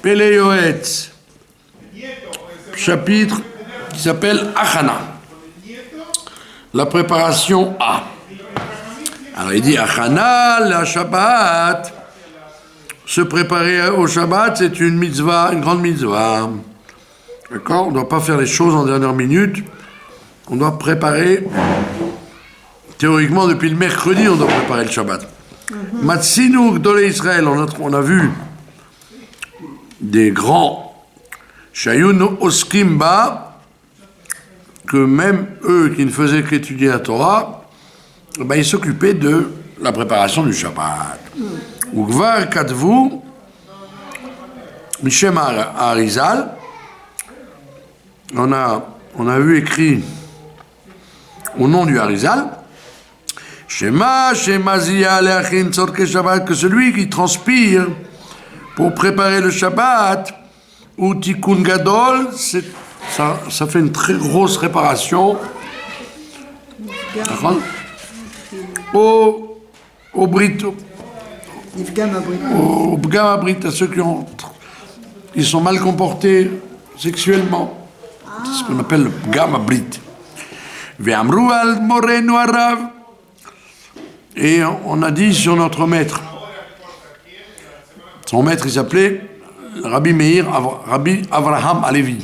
Pele Yoetz, chapitre qui s'appelle Achana, la préparation à. Alors il dit Achana la Shabbat, se préparer au Shabbat, c'est une mitzvah, une grande mitzvah. D'accord? On ne doit pas faire les choses en dernière minute. On doit préparer, théoriquement depuis le mercredi, on doit préparer le Shabbat. Matsinu Gdolei Israël, on a vu des grands Shayun Oskimba, que même eux qui ne faisaient qu'étudier la Torah, ben, ils s'occupaient de la préparation du Shabbat. Ugvar Katvu, Mishem Arizal, on a vu écrit au nom du Arizal, Shema Shemazia Leachin Tzorke Shabbat, que celui qui transpire pour préparer le Shabbat, ou Tikkun Gadol, ça fait une très grosse réparation au Brit, au Bgam Abrit, à ceux qui sont mal comportés sexuellement. C'est ce qu'on appelle le Bgam Abrit. Ve'amru al morenu arav. Et on a dit sur notre maître, son maître il s'appelait Rabbi Meir, Rabbi Avraham Alevi.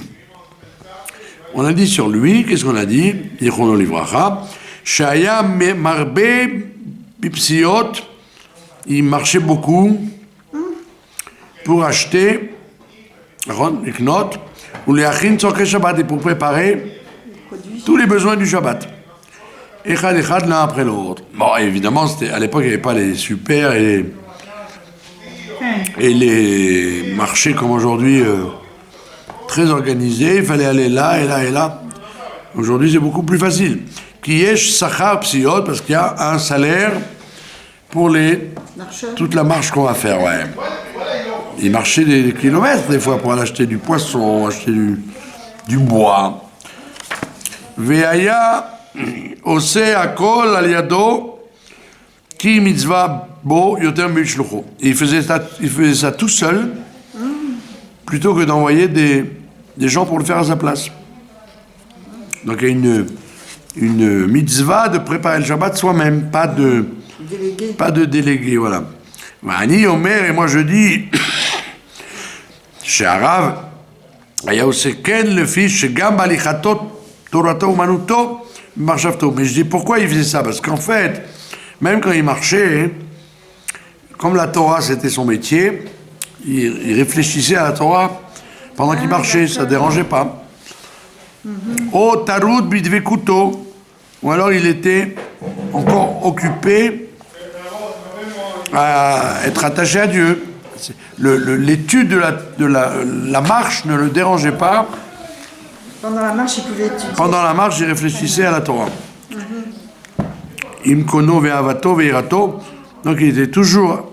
On a dit sur lui, qu'est-ce qu'on a dit? Yichrono livracha, Shaya marbe bipsiot, il marchait beaucoup pour acheter, iknot, ou les achin tzorke Shabbat, et pour préparer tous les besoins du Shabbat. Echad l'un après l'autre. Bon, évidemment, à l'époque, il n'y avait pas les super et les marchés comme aujourd'hui, très organisés. Il fallait aller là et là et là. Aujourd'hui, c'est beaucoup plus facile. Kiyesh sachar psiot, parce qu'il y a un salaire pour toute la marche qu'on va faire. Ouais. Ils marchaient des kilomètres, des fois, pour aller acheter du poisson, acheter du bois. Veaya ose akol al yado ki mitzvah bo yoter mishlucho. Il faisait ça tout seul, plutôt que d'envoyer des gens pour le faire à sa place. Donc il y a une mitzvah de préparer le Shabbat soi-même, pas de délégué, voilà. Ani Omer, et moi je dis, chez Arav, Ayaoseken le fils chez Gam alichatot Torato Manuto Marchavto. Mais je dis pourquoi il faisait ça? Parce qu'en fait, même quand il marchait, comme la Torah c'était son métier, il réfléchissait à la Torah pendant qu'il marchait, ça ne dérangeait pas. Oh Tarud Bidvekuto, ou alors il était encore occupé à être attaché à Dieu. L'étude de la marche ne le dérangeait pas. Pendant la marche, il pouvait étudier. Pendant la marche, il réfléchissait à la Torah. Imkono ve'avato ve'irato. Donc il était toujours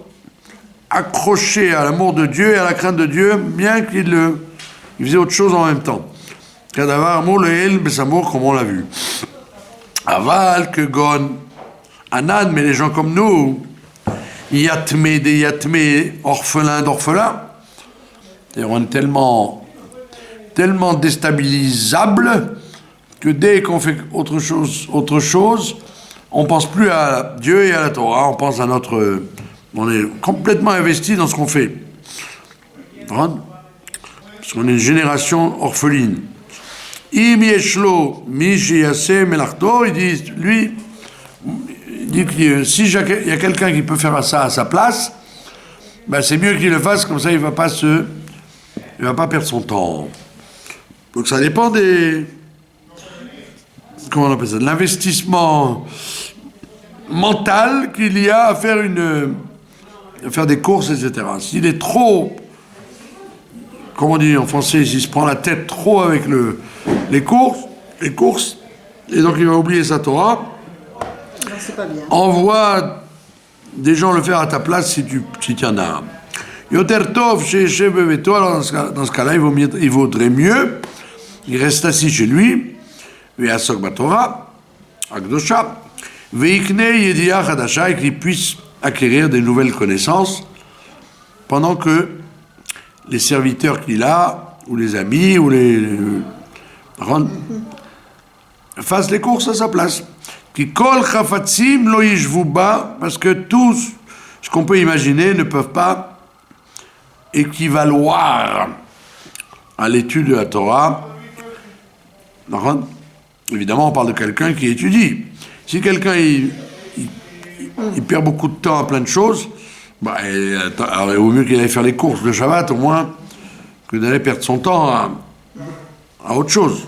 accroché à l'amour de Dieu et à la crainte de Dieu, bien qu'il faisait autre chose en même temps. Kadavar mo le'el besamour, comme on l'a vu. Aval que gon anan, mais les gens comme nous, yatme des yatme, orphelins d'orphelins, on est tellement déstabilisable que dès qu'on fait autre chose, on pense plus à Dieu et à la Torah, on pense à on est complètement investi dans ce qu'on fait. Parce qu'on est une génération orpheline. Im yeshlo mishiyase melachto, il dit que si il y a quelqu'un qui peut faire ça à sa place, ben c'est mieux qu'il le fasse, comme ça il va pas perdre son temps. Donc ça dépend comment on appelle ça, de l'investissement mental qu'il y a à faire des courses, etc. S'il est trop, comment on dit en français, s'il se prend la tête trop avec les courses, et donc il va oublier sa Torah, c'est pas bien. Envoie des gens le faire à ta place si tu en as. Yoter Tov chez Beveto, alors dans ce cas-là, il vaudrait mieux, il reste assis chez lui, Ve'asok Batorah, Akdosha, Ve'ikne Yedia Chadasha, et qu'il puisse acquérir des nouvelles connaissances, pendant que les serviteurs qu'il a, ou les amis, ou fassent les courses à sa place. Qui kol chafatzim lo yishvu ba, parce que tous ce qu'on peut imaginer ne peuvent pas équivaloir à l'étude de la Torah. Évidemment, on parle de quelqu'un qui étudie. Si quelqu'un il perd beaucoup de temps à plein de choses, bah, alors, il vaut mieux qu'il aille faire les courses de Shabbat au moins que d'aller perdre son temps à autre chose.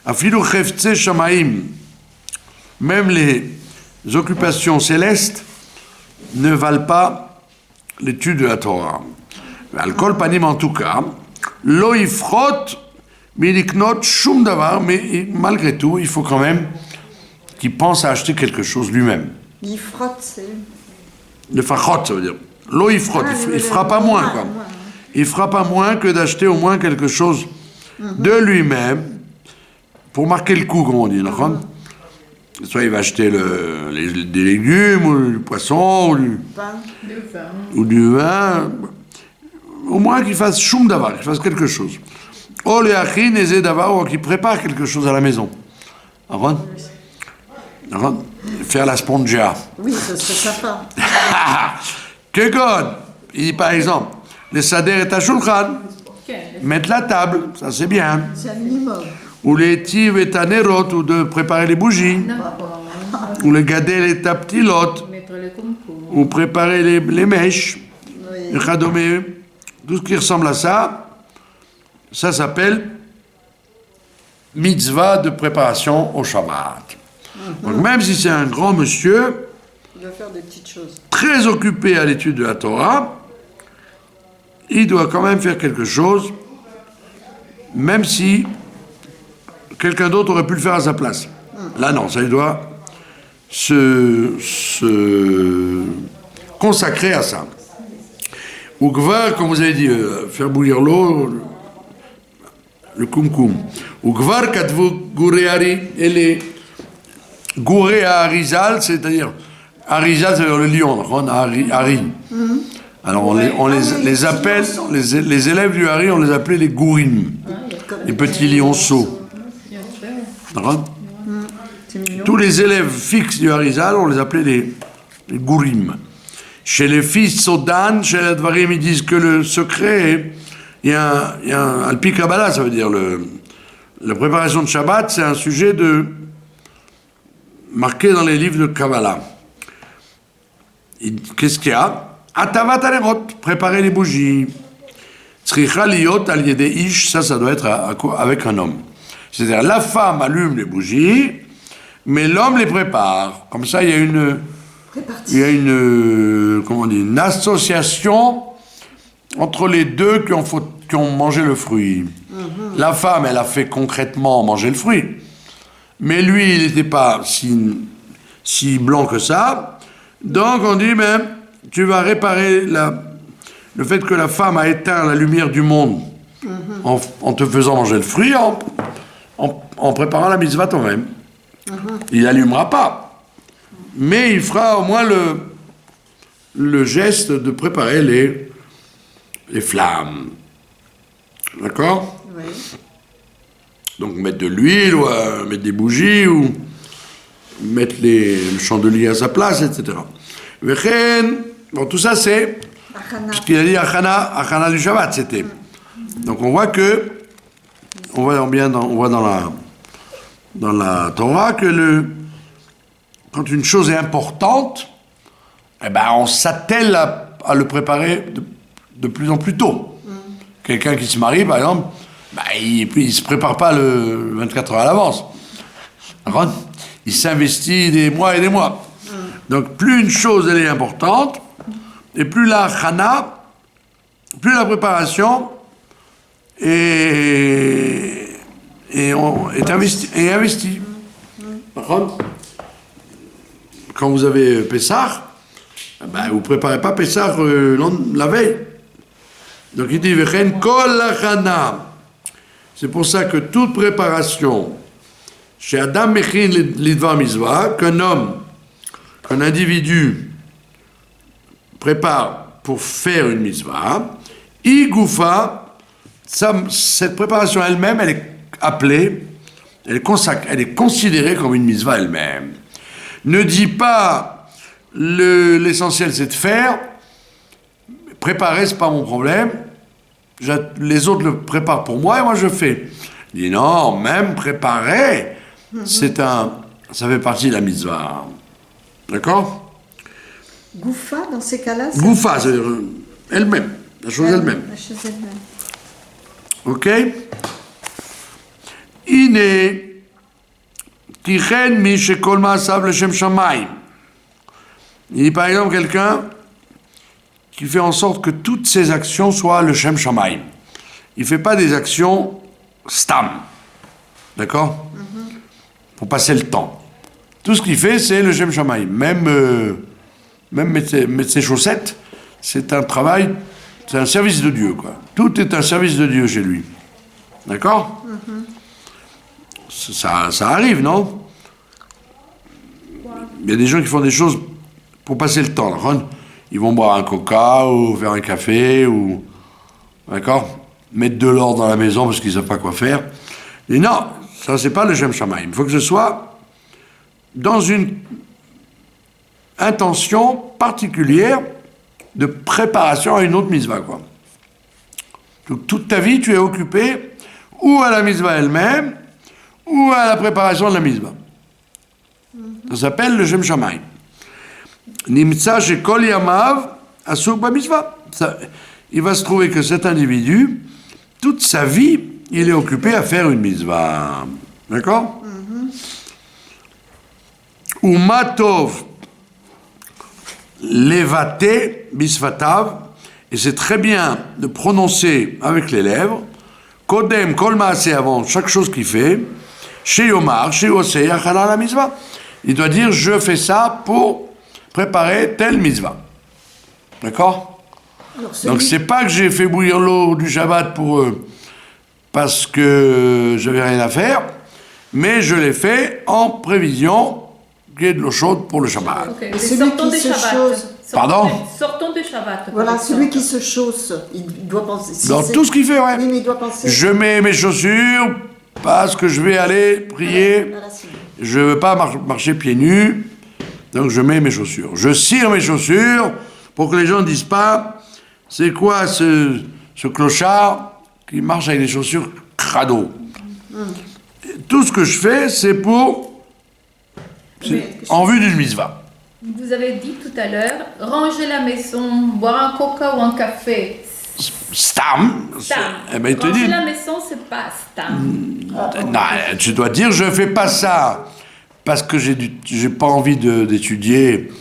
Afilu cheftzeh shamaim, même les occupations célestes ne valent pas l'étude de la Torah. Al kol panim, en tout cas, lo yifrot miliknot shum davar, mais malgré tout, il faut quand même qu'il pense à acheter quelque chose lui-même. Il frotte, c'est... Le fachot, ça veut dire. Lo yifrot, il fera pas moins, quoi. Il fera pas moins que d'acheter au moins quelque chose de lui-même pour marquer le coup, comme on dit. Soit il va acheter des légumes, ou du poisson, ou du vin. Au moins qu'il fasse choum d'avar, qu'il fasse quelque chose. Oh, les achin, les d'avar, ou qu'il prépare quelque chose à la maison. Faire la spongia. Oui, ça serait sympa. Que god, il dit par exemple, les sader et tashulchan, mettre la table, ça c'est bien. C'est un minimum. Ou les tiv et tanerot, ou de préparer les bougies. Ou les gadel et taptilot, ou préparer les mèches. Oui. Tout ce qui ressemble à ça, ça s'appelle mitzvah de préparation au Shabbat. Donc même si c'est un grand monsieur, il doit faire des petites choses. Très occupé à l'étude de la Torah, il doit quand même faire quelque chose, même si quelqu'un d'autre aurait pu le faire à sa place. Là non, ça il doit se consacrer à ça. Ou gvar, comme vous avez dit, faire bouillir l'eau, le kumkum. Ou gvar katvu gureari, et les gouré à Arizal, c'est-à-dire Arizal, c'est-à-dire le lion, Ari. Alors on les appelle, les élèves du Hari, on les appelait les gourim, les petits lionceaux. Tous les élèves fixes du Arizal, on les appelait les gourim. Chez les fils Sodan, chez les Advarim, ils disent que le secret, il y a un Alpi Kabbalah, ça veut dire la préparation de Shabbat, c'est un sujet marqué dans les livres de Kabbalah. Qu'est-ce qu'il y a? Atavat alerot, préparer les bougies. Tzricha liot al yedei ish, ça doit être avec un homme. C'est-à-dire, la femme allume les bougies, mais l'homme les prépare. Comme ça, il y a une association entre les deux qui ont mangé le fruit. La femme, elle a fait concrètement manger le fruit. Mais lui, il n'était pas si blanc que ça. Donc, on dit même, tu vas réparer le fait que la femme a éteint la lumière du monde en te faisant manger le fruit, en préparant la mitzvah toi-même. Il n'allumera pas. Mais il fera au moins le geste de préparer les flammes. D'accord? Oui. Donc mettre de l'huile, ou mettre des bougies, ou mettre le chandelier à sa place, etc. Bon, tout ça c'est ce qu'il a dit Achana du Shabbat, c'était. Donc on voit dans la Torah que quand une chose est importante, eh ben on s'attelle à le préparer de plus en plus tôt. Quelqu'un qui se marie, par exemple, il ne se prépare pas le 24 heures à l'avance. Il s'investit des mois et des mois. Donc plus une chose elle est importante, et plus la chana, plus la préparation est investie. Quand vous avez Pessah, vous ne préparez pas Pessah la veille. Donc il dit Vechen kol la chana. C'est pour ça que toute préparation chez Adam Mechin l'idvar mitzvah, qu'un individu prépare pour faire une mitzvah, Igoufa, cette préparation elle-même, elle est appelée, elle est considérée comme une mitzvah elle-même. Ne dis pas l'essentiel c'est de faire, préparer c'est pas mon problème, les autres le préparent pour moi et moi je fais. Il dit non, même préparer, ça fait partie de la mitzvah. D'accord? Goufa, dans ces cas-là, c'est... Goufa, c'est elle-même, la chose elle-même. La chose elle-même. Ok? Ine, tichen mi shekol ma'asav l'shem shamayim. Il dit par exemple quelqu'un qui fait en sorte que toutes ses actions soient le Shem Shamayim. Il ne fait pas des actions stam. D'accord? Pour passer le temps. Tout ce qu'il fait, c'est le Shem Shamayim. Même mettre ses chaussettes, c'est un travail, c'est un service de Dieu, quoi. Tout est un service de Dieu chez lui. D'accord? Ça arrive, non? Il y a des gens qui font des choses pour passer le temps. Ils vont boire un coca ou faire un café ou... D'accord? Mettre de l'ordre dans la maison parce qu'ils ne savent pas quoi faire. Et non, ça c'est pas le Shem Shamayim. Il faut que ce soit dans une intention particulière de préparation à une autre mitzvah, quoi. Donc toute ta vie, tu es occupé ou à la mitzvah elle-même ou à la préparation de la mitzvah. Ça s'appelle le Shem Shamayim. Nimtsa shekol yamav asuk b'mitzvah. Il va se trouver que cet individu, toute sa vie, il est occupé à faire une mitzvah. D'accord? Ou matov levate bisfatav, et c'est très bien de prononcer avec les lèvres, kodem kol maaseh, avant chaque chose qu'il fait, chez Yomar, chez Oseh, achala la mitzvah. Il doit dire, je fais ça pour préparer telle mitzvah. D'accord? Donc c'est pas que j'ai fait bouillir l'eau du Shabbat parce que j'avais rien à faire, mais je l'ai fait en prévision qu'il y ait de l'eau chaude pour le Shabbat. Okay. Sortons des Shabbats. Pardon? Sortons des Shabbats. Voilà, celui qui se chausse, il doit penser... Si dans tout ce qu'il fait, ouais. Oui, mais il doit penser... Je mets mes chaussures parce que je vais aller prier. Je ne veux pas marcher pieds nus, donc je mets mes chaussures. Je cire mes chaussures pour que les gens ne disent pas c'est quoi ce clochard qui marche avec des chaussures crado. Tout ce que je fais, c'est en vue d'une mitzvah. Vous avez dit tout à l'heure, ranger la maison, boire un coca ou un café. Stam. Eh ben, il te Ranger dit, la maison, c'est pas stam. non, tu dois dire je fais pas ça parce que j'ai pas envie d'étudier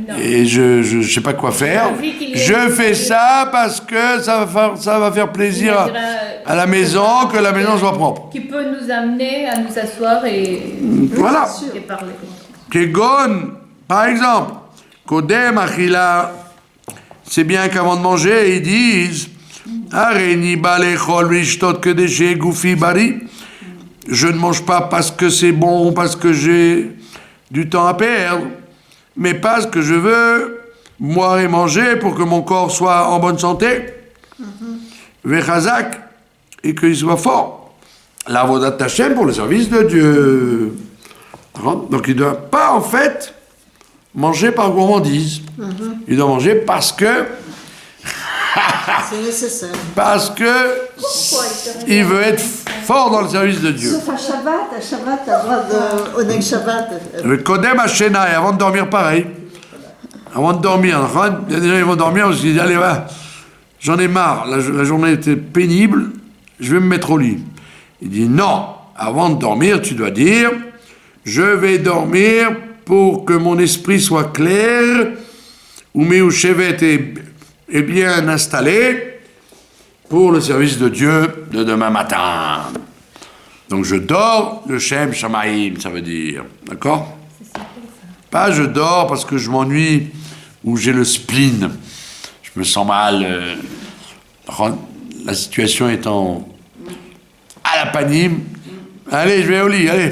Non. et je sais pas quoi faire. Je fais ça parce que ça va faire plaisir à la maison, que la maison soit propre. Qui peut nous amener à nous asseoir et Voilà. parler. Kegon, par exemple, Kodem Achila, c'est bien qu'avant de manger, ils disent Areni balechol vishtot kedesh goufi bari. Je ne mange pas parce que c'est bon, parce que j'ai du temps à perdre, mais parce que je veux boire et manger pour que mon corps soit en bonne santé. Vechazak, et qu'il soit fort. La vodat Hashem pour le service de Dieu. Donc il ne doit pas en fait manger par gourmandise. Il doit manger parce que c'est nécessaire. parce que il veut être fort dans le service de Dieu. Sauf à Shabbat, t'as le droit de... Oneg Shabbat. Le Kodem Hashena, et avant de dormir pareil. Avant de dormir, il y a des gens qui vont dormir parce qu'ils disent allez va, j'en ai marre, la journée était pénible, je vais me mettre au lit. Il dit non, avant de dormir, tu dois dire je vais dormir pour que mon esprit soit clair, ou mes chevet est bien installé pour le service de Dieu de demain matin. Donc je dors le Shem Shamayim, ça veut dire, d'accord? Pas je dors parce que je m'ennuie ou j'ai le spleen, je me sens mal, la situation étant à la panime, allez je vais au lit, allez,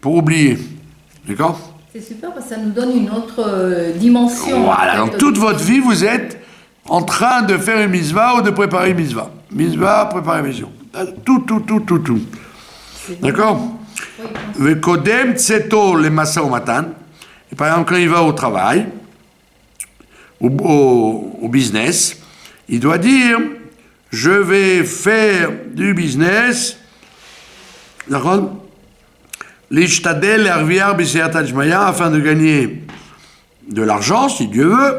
pour oublier, d'accord? C'est super parce que ça nous donne une autre dimension. Voilà, donc toute votre vie vous êtes en train de faire une mitzvah ou de préparer une mitzvah. Mitzvah, préparer mission. Tout. D'accord? Vekodem tseto le masa matan. Et par exemple, quand il va au travail, au business, il doit dire, je vais faire du business, d'accord? L'ishtadel erviar b'seat hajmaya, afin de gagner de l'argent, si Dieu veut,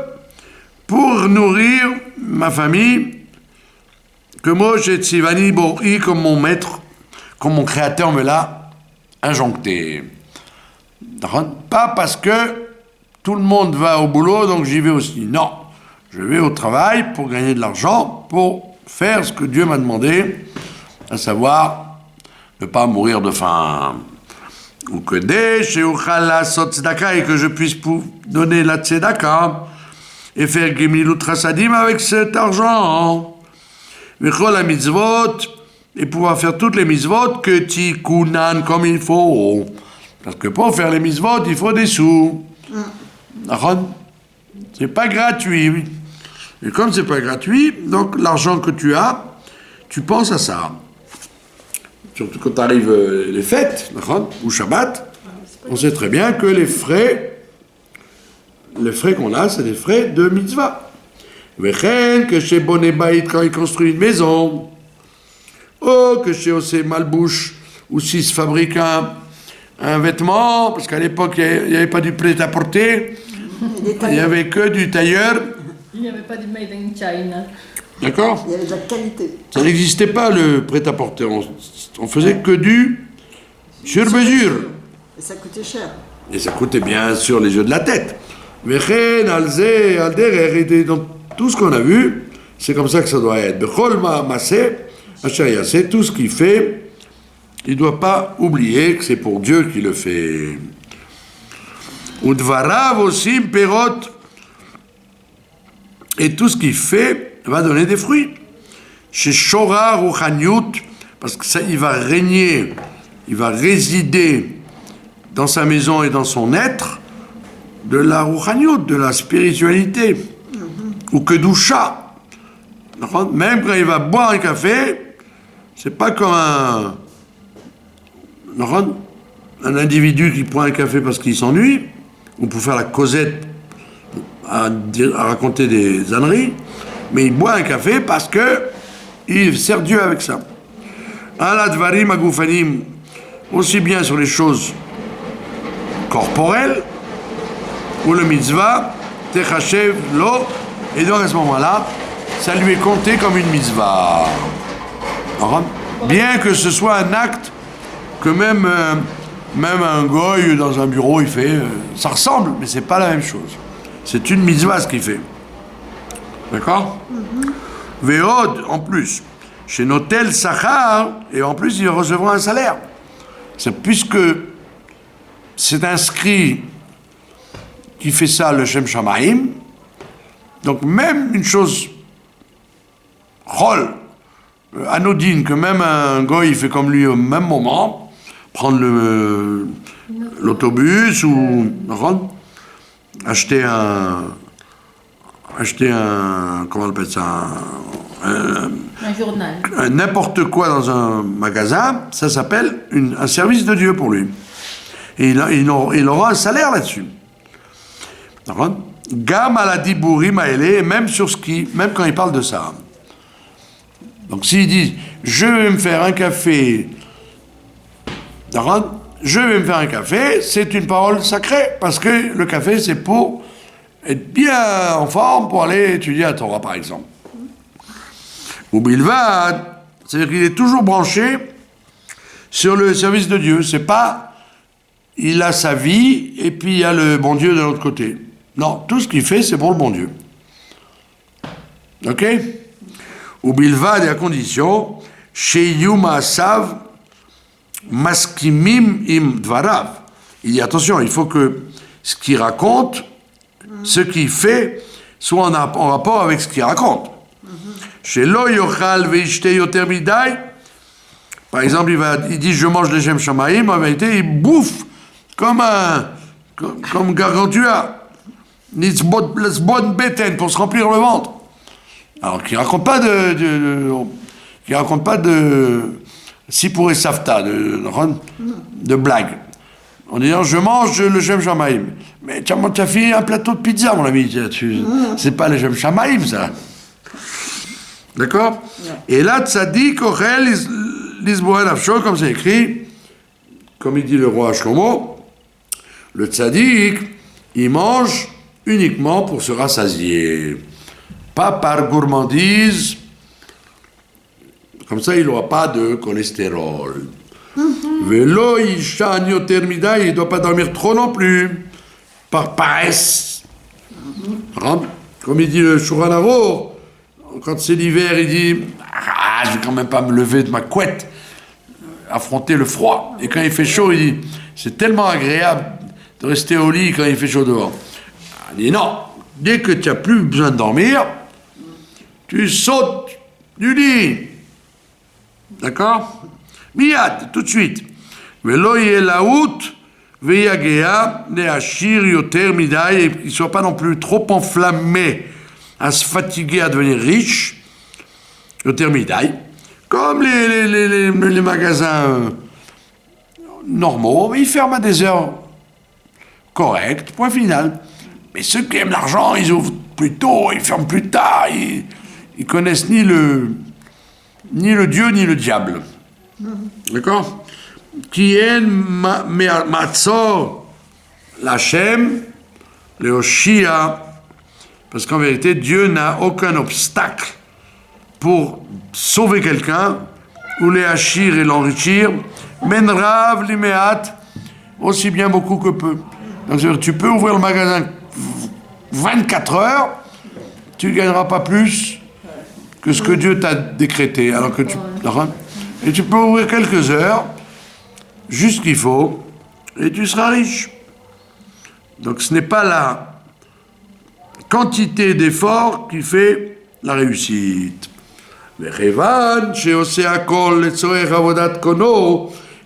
pour nourrir ma famille, que Moshe Tzivani Bori, comme mon maître, comme mon créateur me l'a injoncté. Pas parce que tout le monde va au boulot, donc j'y vais aussi. Non, je vais au travail pour gagner de l'argent, pour faire ce que Dieu m'a demandé, à savoir ne pas mourir de faim. Ou que dès chez Uchala Sot Tzedaka, et que je puisse donner la Tzedaka, et faire Gemilut Trasadim avec cet argent. Vechol la mitzvot, et pouvoir faire toutes les mitzvot que Tikunan comme il faut. Parce que pour faire les mitzvot, il faut des sous. C'est pas gratuit. Et comme c'est pas gratuit, donc l'argent que tu as, tu penses à ça. Surtout quand arrivent les fêtes, ou Shabbat, on sait très bien que les frais qu'on a, c'est des frais de mitzvah. Vechen, que chez Boné Baït, quand il construit une maison, que chez Osé Malbouche, ou s'il se fabrique un vêtement, parce qu'à l'époque, il n'y avait pas du prêt-à-porter, il n'y avait que du tailleur. Il n'y avait pas du made in China. D'accord? Il y avait de la qualité. Ça n'existait pas, le prêt-à-porter. On faisait que du sur-mesure. Et ça coûtait cher. Et ça coûtait bien sûr les yeux de la tête. Vechen, Alzé, Alderer, et dans tout ce qu'on a vu, c'est comme ça que ça doit être. Bechol Maaseh, Achaya, c'est tout ce qu'il fait. Il ne doit pas oublier que c'est pour Dieu qu'il le fait. Udvarav aussi, Perot, et tout ce qu'il fait va donner des fruits. Chez Shora Rouchaniut, parce que ça, il va régner, il va résider dans sa maison et dans son être de la Rouchaniut, de la spiritualité, ou que Doucha. Même quand il va boire un café, c'est pas comme un individu qui prend un café parce qu'il s'ennuie, ou pour faire la causette, à raconter des âneries, mais il boit un café parce que il sert Dieu avec ça. Aladvarim agoufanim, aussi bien sur les choses corporelles, ou le mitzvah, techachev lo, et donc à ce moment-là, ça lui est compté comme une mitzvah. Bien que ce soit un acte que même un goy dans un bureau il fait, ça ressemble, mais c'est pas la même chose. C'est une mitzvah ce qu'il fait. D'accord? Veod, en plus, chez Notel Sachar, et en plus il recevra un salaire. C'est puisque c'est inscrit qui fait ça le Shem Shamaim, donc même une chose chol, anodine, que même un goy il fait comme lui au même moment, prendre l'autobus ou acheter un comment on appelle ça, un journal, n'importe quoi dans un magasin, ça s'appelle un service de Dieu pour lui, et il aura un salaire là-dessus. Gam à la dibourim aélé, même quand il parle de ça. Donc s'il dit je vais me faire un café, c'est une parole sacrée, parce que le café c'est pour être bien en forme pour aller étudier la Torah par exemple. Ou bilvad, c'est-à-dire qu'il est toujours branché sur le service de Dieu. C'est pas il a sa vie et puis il y a le bon Dieu de l'autre côté. Non, tout ce qu'il fait c'est pour le bon Dieu. Ok? Ou bilvad, et à condition chez Yuma Sav Maskimim im Dvarav. Il dit attention, il faut que ce qu'il raconte, ce qu'il fait, soit en rapport avec ce qu'il raconte. Chez Lo Yochal Veishte Yoter Midai, par exemple, il dit je mange les Shem Shamaim, en vérité, il bouffe comme Gargantua, Nitzbot Beten, pour se remplir le ventre. Alors, qui raconte pas de Sipur et Savta, de blague. En disant, je mange le Shem Shamaim. Mais tu as fait un plateau de pizza, mon ami. C'est pas le Shem Shamaim, ça. D'accord? Et là, Tzadik, Ochel, Lisboa Nafsho, comme c'est écrit, comme il dit le roi Shlomo, le Tzadik, il mange uniquement pour se rassasier. Pas par gourmandise. Comme ça, il n'aura pas de cholestérol. Velo Ishan Yoter Midai, il ne doit pas dormir trop non plus. Par paresse. Comme il dit le Shulchan Aruch, quand c'est l'hiver, il dit je ne vais quand même pas me lever de ma couette, affronter le froid. Et quand il fait chaud, il dit c'est tellement agréable de rester au lit quand il fait chaud dehors. Il dit non, dès que tu n'as plus besoin de dormir, tu sautes du lit. D'accord? Miyad, tout de suite. Velo yelaout veyagea neashir yoter midai, et qu'il ne soit pas non plus trop enflammé à se fatiguer à devenir riche, yoter midai, comme les magasins normaux, ils ferment à des heures correctes, point final. Mais ceux qui aiment l'argent, ils ouvrent plus tôt, ils ferment plus tard, ils connaissent ni le Dieu ni le diable. D'accord? Qui est Matzor l'Hachem, le Hoshia, parce qu'en vérité, Dieu n'a aucun obstacle pour sauver quelqu'un, ou les hachir et l'enrichir, menrav limeat, aussi bien beaucoup que peu. Donc, tu peux ouvrir le magasin 24 heures, tu ne gagneras pas plus que ce que Dieu t'a décrété. Alors que et tu peux ouvrir quelques heures, juste ce qu'il faut, et tu seras riche. Donc ce n'est pas la quantité d'efforts qui fait la réussite. Et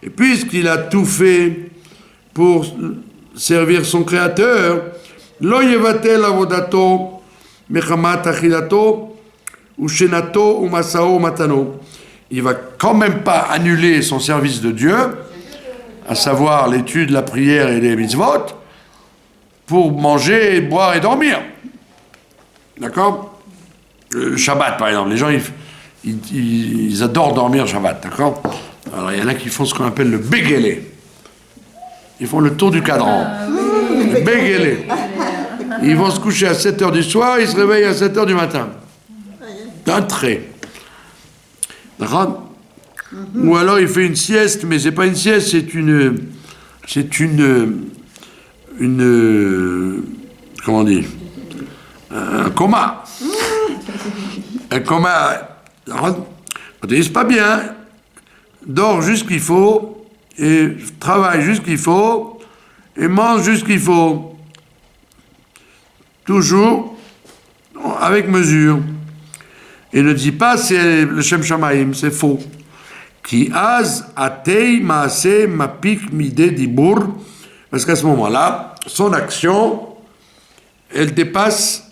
puisqu'il a tout fait pour servir son Créateur, lo yevatel avodato mechamat achilato ushenato umasao matano. Il va quand même pas annuler son service de Dieu, à savoir l'étude, la prière et les mitzvot, pour manger, boire et dormir. D'accord? Le Shabbat, par exemple. Les gens, ils adorent dormir le Shabbat, d'accord? Alors, il y en a qui font ce qu'on appelle le bégélé. Ils font le tour du cadran. Le bégélé. Ils vont se coucher à 7h du soir, ils se réveillent à 7h du matin. D'un trait. D'accord? Ou alors il fait une sieste, mais c'est pas une sieste, c'est une comment on dit? Un coma. Un coma. C'est pas bien. Dors juste ce qu'il faut, et travaille juste ce qu'il faut, et mange juste ce qu'il faut. Toujours avec mesure. Et ne dit pas c'est le Shem Shamaim, c'est faux. Ki az atei maase mapik mide dibur, parce qu'à ce moment-là, son action, elle dépasse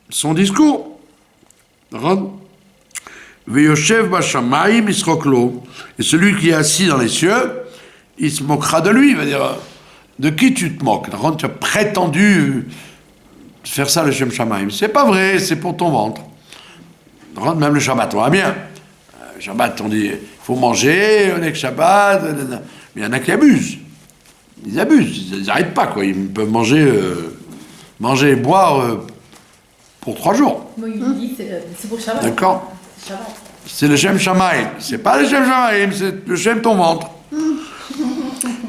son discours. Veyoshev bashamaim isroklo, et celui qui est assis dans les cieux, il se moquera de lui, il va dire de qui tu te moques? Tu as prétendu faire ça le Shem Shamaim. C'est pas vrai, c'est pour ton ventre. Même le Shabbat, on va bien. Le Shabbat, on dit, il faut manger, on est que Shabbat, mais il y en a qui abusent. Ils abusent, ils n'arrêtent pas, quoi. Ils peuvent manger et boire pour 3 jours. Moi, il dit, c'est pour Shabbat. D'accord? C'est le Shem Shamaim. C'est pas le Shem Shamaim, c'est le Shem ton ventre.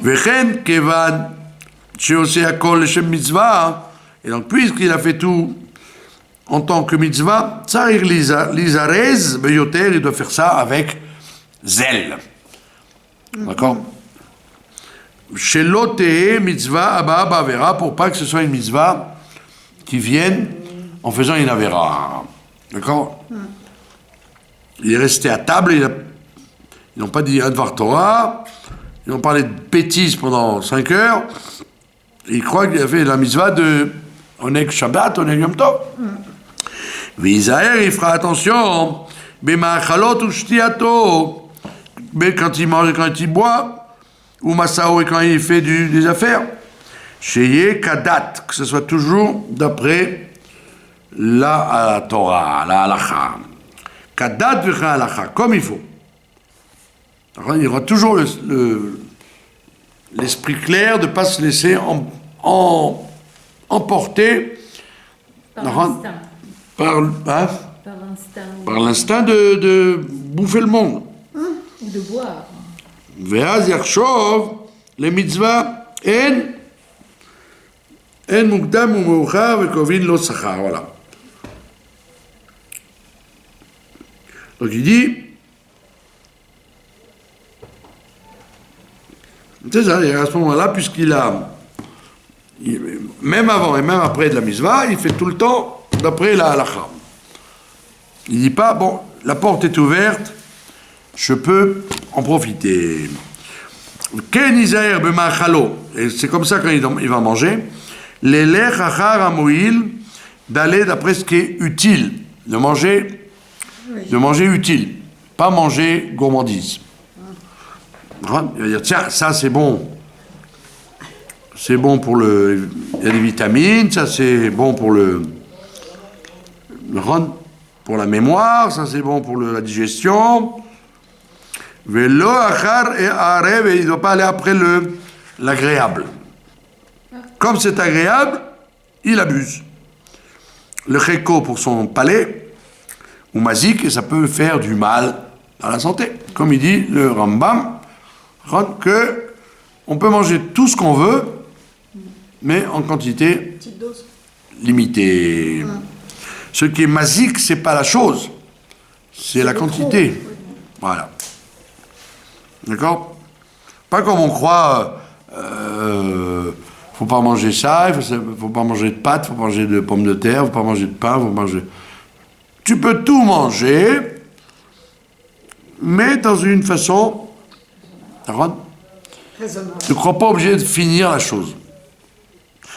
Vechen kevan sheoseh hakol le Shem mitzvah. Et donc, puisqu'il a fait tout en tant que mitzvah, tsarich lizarez beyoter, il doit faire ça avec zèle. D'accord? Shelo tehe mitzvah abba ba'avera, pour pas que ce soit une mitzvah qui vienne en faisant une avera. D'accord? Il est resté à table, ils n'ont pas dit Advar Torah, ils ont parlé de bêtises pendant 5 heures, et il croit qu'il a fait la mitzvah de Oneg Shabbat, Oneg Yom Tov. Visaher, il fera attention. Bemachalot ou shtiato. Mais quand il mange et quand il boit, ou masao et quand il fait des affaires. Sheye kadat, que ce soit toujours d'après la Torah, la halacha. Kadat v'cha halacha, comme il faut. Alors, il y aura toujours l'esprit clair de ne pas se laisser emporter par l'instinct de bouffer le monde. Ou de boire. Ve'az yarshov, les mitzvahs, en mukdam ou meuchar ve'kovin lo sachar. Voilà. Donc il dit, c'est ça, et à ce moment-là, même avant et même après de la mitzvah, il fait tout le temps d'après la halacha. Il dit pas, bon, la porte est ouverte, je peux en profiter. Ken Isaïr b'machalo, et c'est comme ça quand il va manger, les lech achar amoïl, d'aller d'après ce qui est utile, de manger utile, pas manger gourmandise. Il va dire, tiens, ça c'est bon pour il y a des vitamines, ça c'est bon pour pour la mémoire, ça c'est bon pour la digestion. Velo achar et arev, et il ne doit pas aller après l'agréable. Comme c'est agréable, il abuse. Le cheko pour son palais, ou mazik, et ça peut faire du mal à la santé. Comme il dit le Rambam, que on peut manger tout ce qu'on veut, mais en quantité limitée. Ce qui est mazik, c'est pas la chose, c'est la quantité. Voilà. D'accord? Pas comme on croit, faut pas manger ça, faut pas manger de pâtes, faut pas manger de pommes de terre, faut pas manger de pain, faut manger... Tu peux tout manger, mais dans une façon... Tu ne crois pas obligé de finir la chose.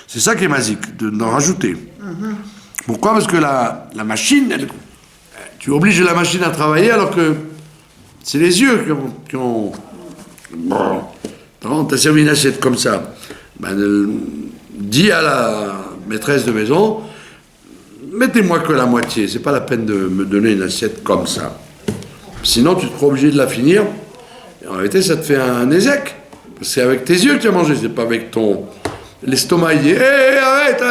C'est ça qui est magique, d'en rajouter. Pourquoi? Parce que la machine, tu obliges la machine à travailler alors que c'est les yeux qui ont... Bon, t'as servi une assiette comme ça. Dis à la maîtresse de maison, mettez-moi que la moitié, c'est pas la peine de me donner une assiette comme ça. Sinon, tu te crois obligé de la finir. Et en réalité, ça te fait un échec. C'est avec tes yeux que tu as mangé, c'est pas avec ton... L'estomac, il dit, hé, arrête,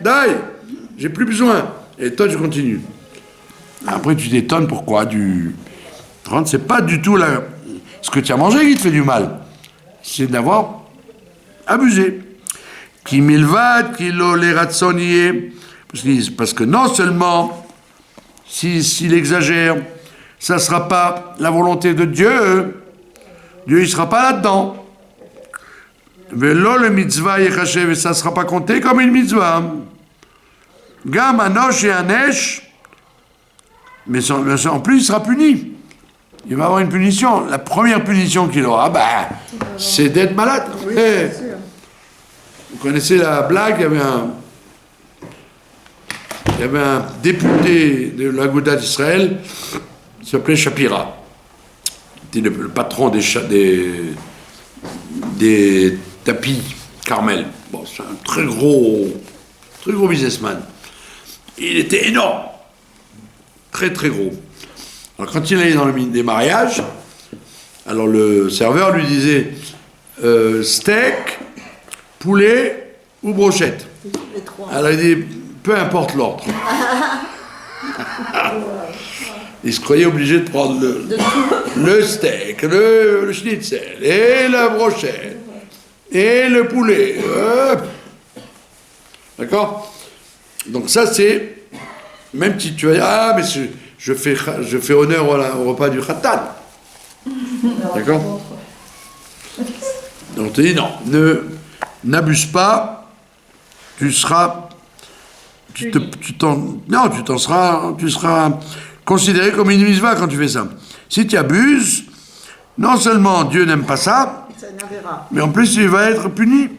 daï, j'ai plus besoin. Et toi, tu continues. Après, tu t'étonnes pourquoi c'est pas du tout ce que tu as mangé qui te fait du mal. C'est d'avoir abusé. Qui milvad, qui les ratsonier. Parce que non seulement, s'il exagère, ça ne sera pas la volonté de Dieu. Dieu, il ne sera pas là-dedans. Velo le mitzvah yechashev, et ça ne sera pas compté comme une mitzvah. Gam anosh et anesh, mais en plus, il sera puni. Il va avoir une punition. La première punition qu'il aura, c'est d'être malade. Oui, vous connaissez la blague, il y avait un député de l'Aguda d'Israël, il s'appelait Shapira. C'était le patron des tapis Carmel. Bon, c'est un très gros businessman. Il était énorme. Très, très gros. Alors, quand il allait dans des mariages, alors le serveur lui disait steak, poulet ou brochette. Les trois. Alors, il dit peu importe l'ordre. Il se croyait obligé de prendre le steak, le schnitzel, et la brochette, et le poulet. D'accord? Donc ça, c'est... Même si tu vas dire, mais je fais honneur au repas du Khatan. D'accord? Donc on te dit, non, n'abuse pas, tu seras considéré comme une mitzvah quand tu fais ça. Si tu abuses, non seulement Dieu n'aime pas ça, mais en plus il va être puni.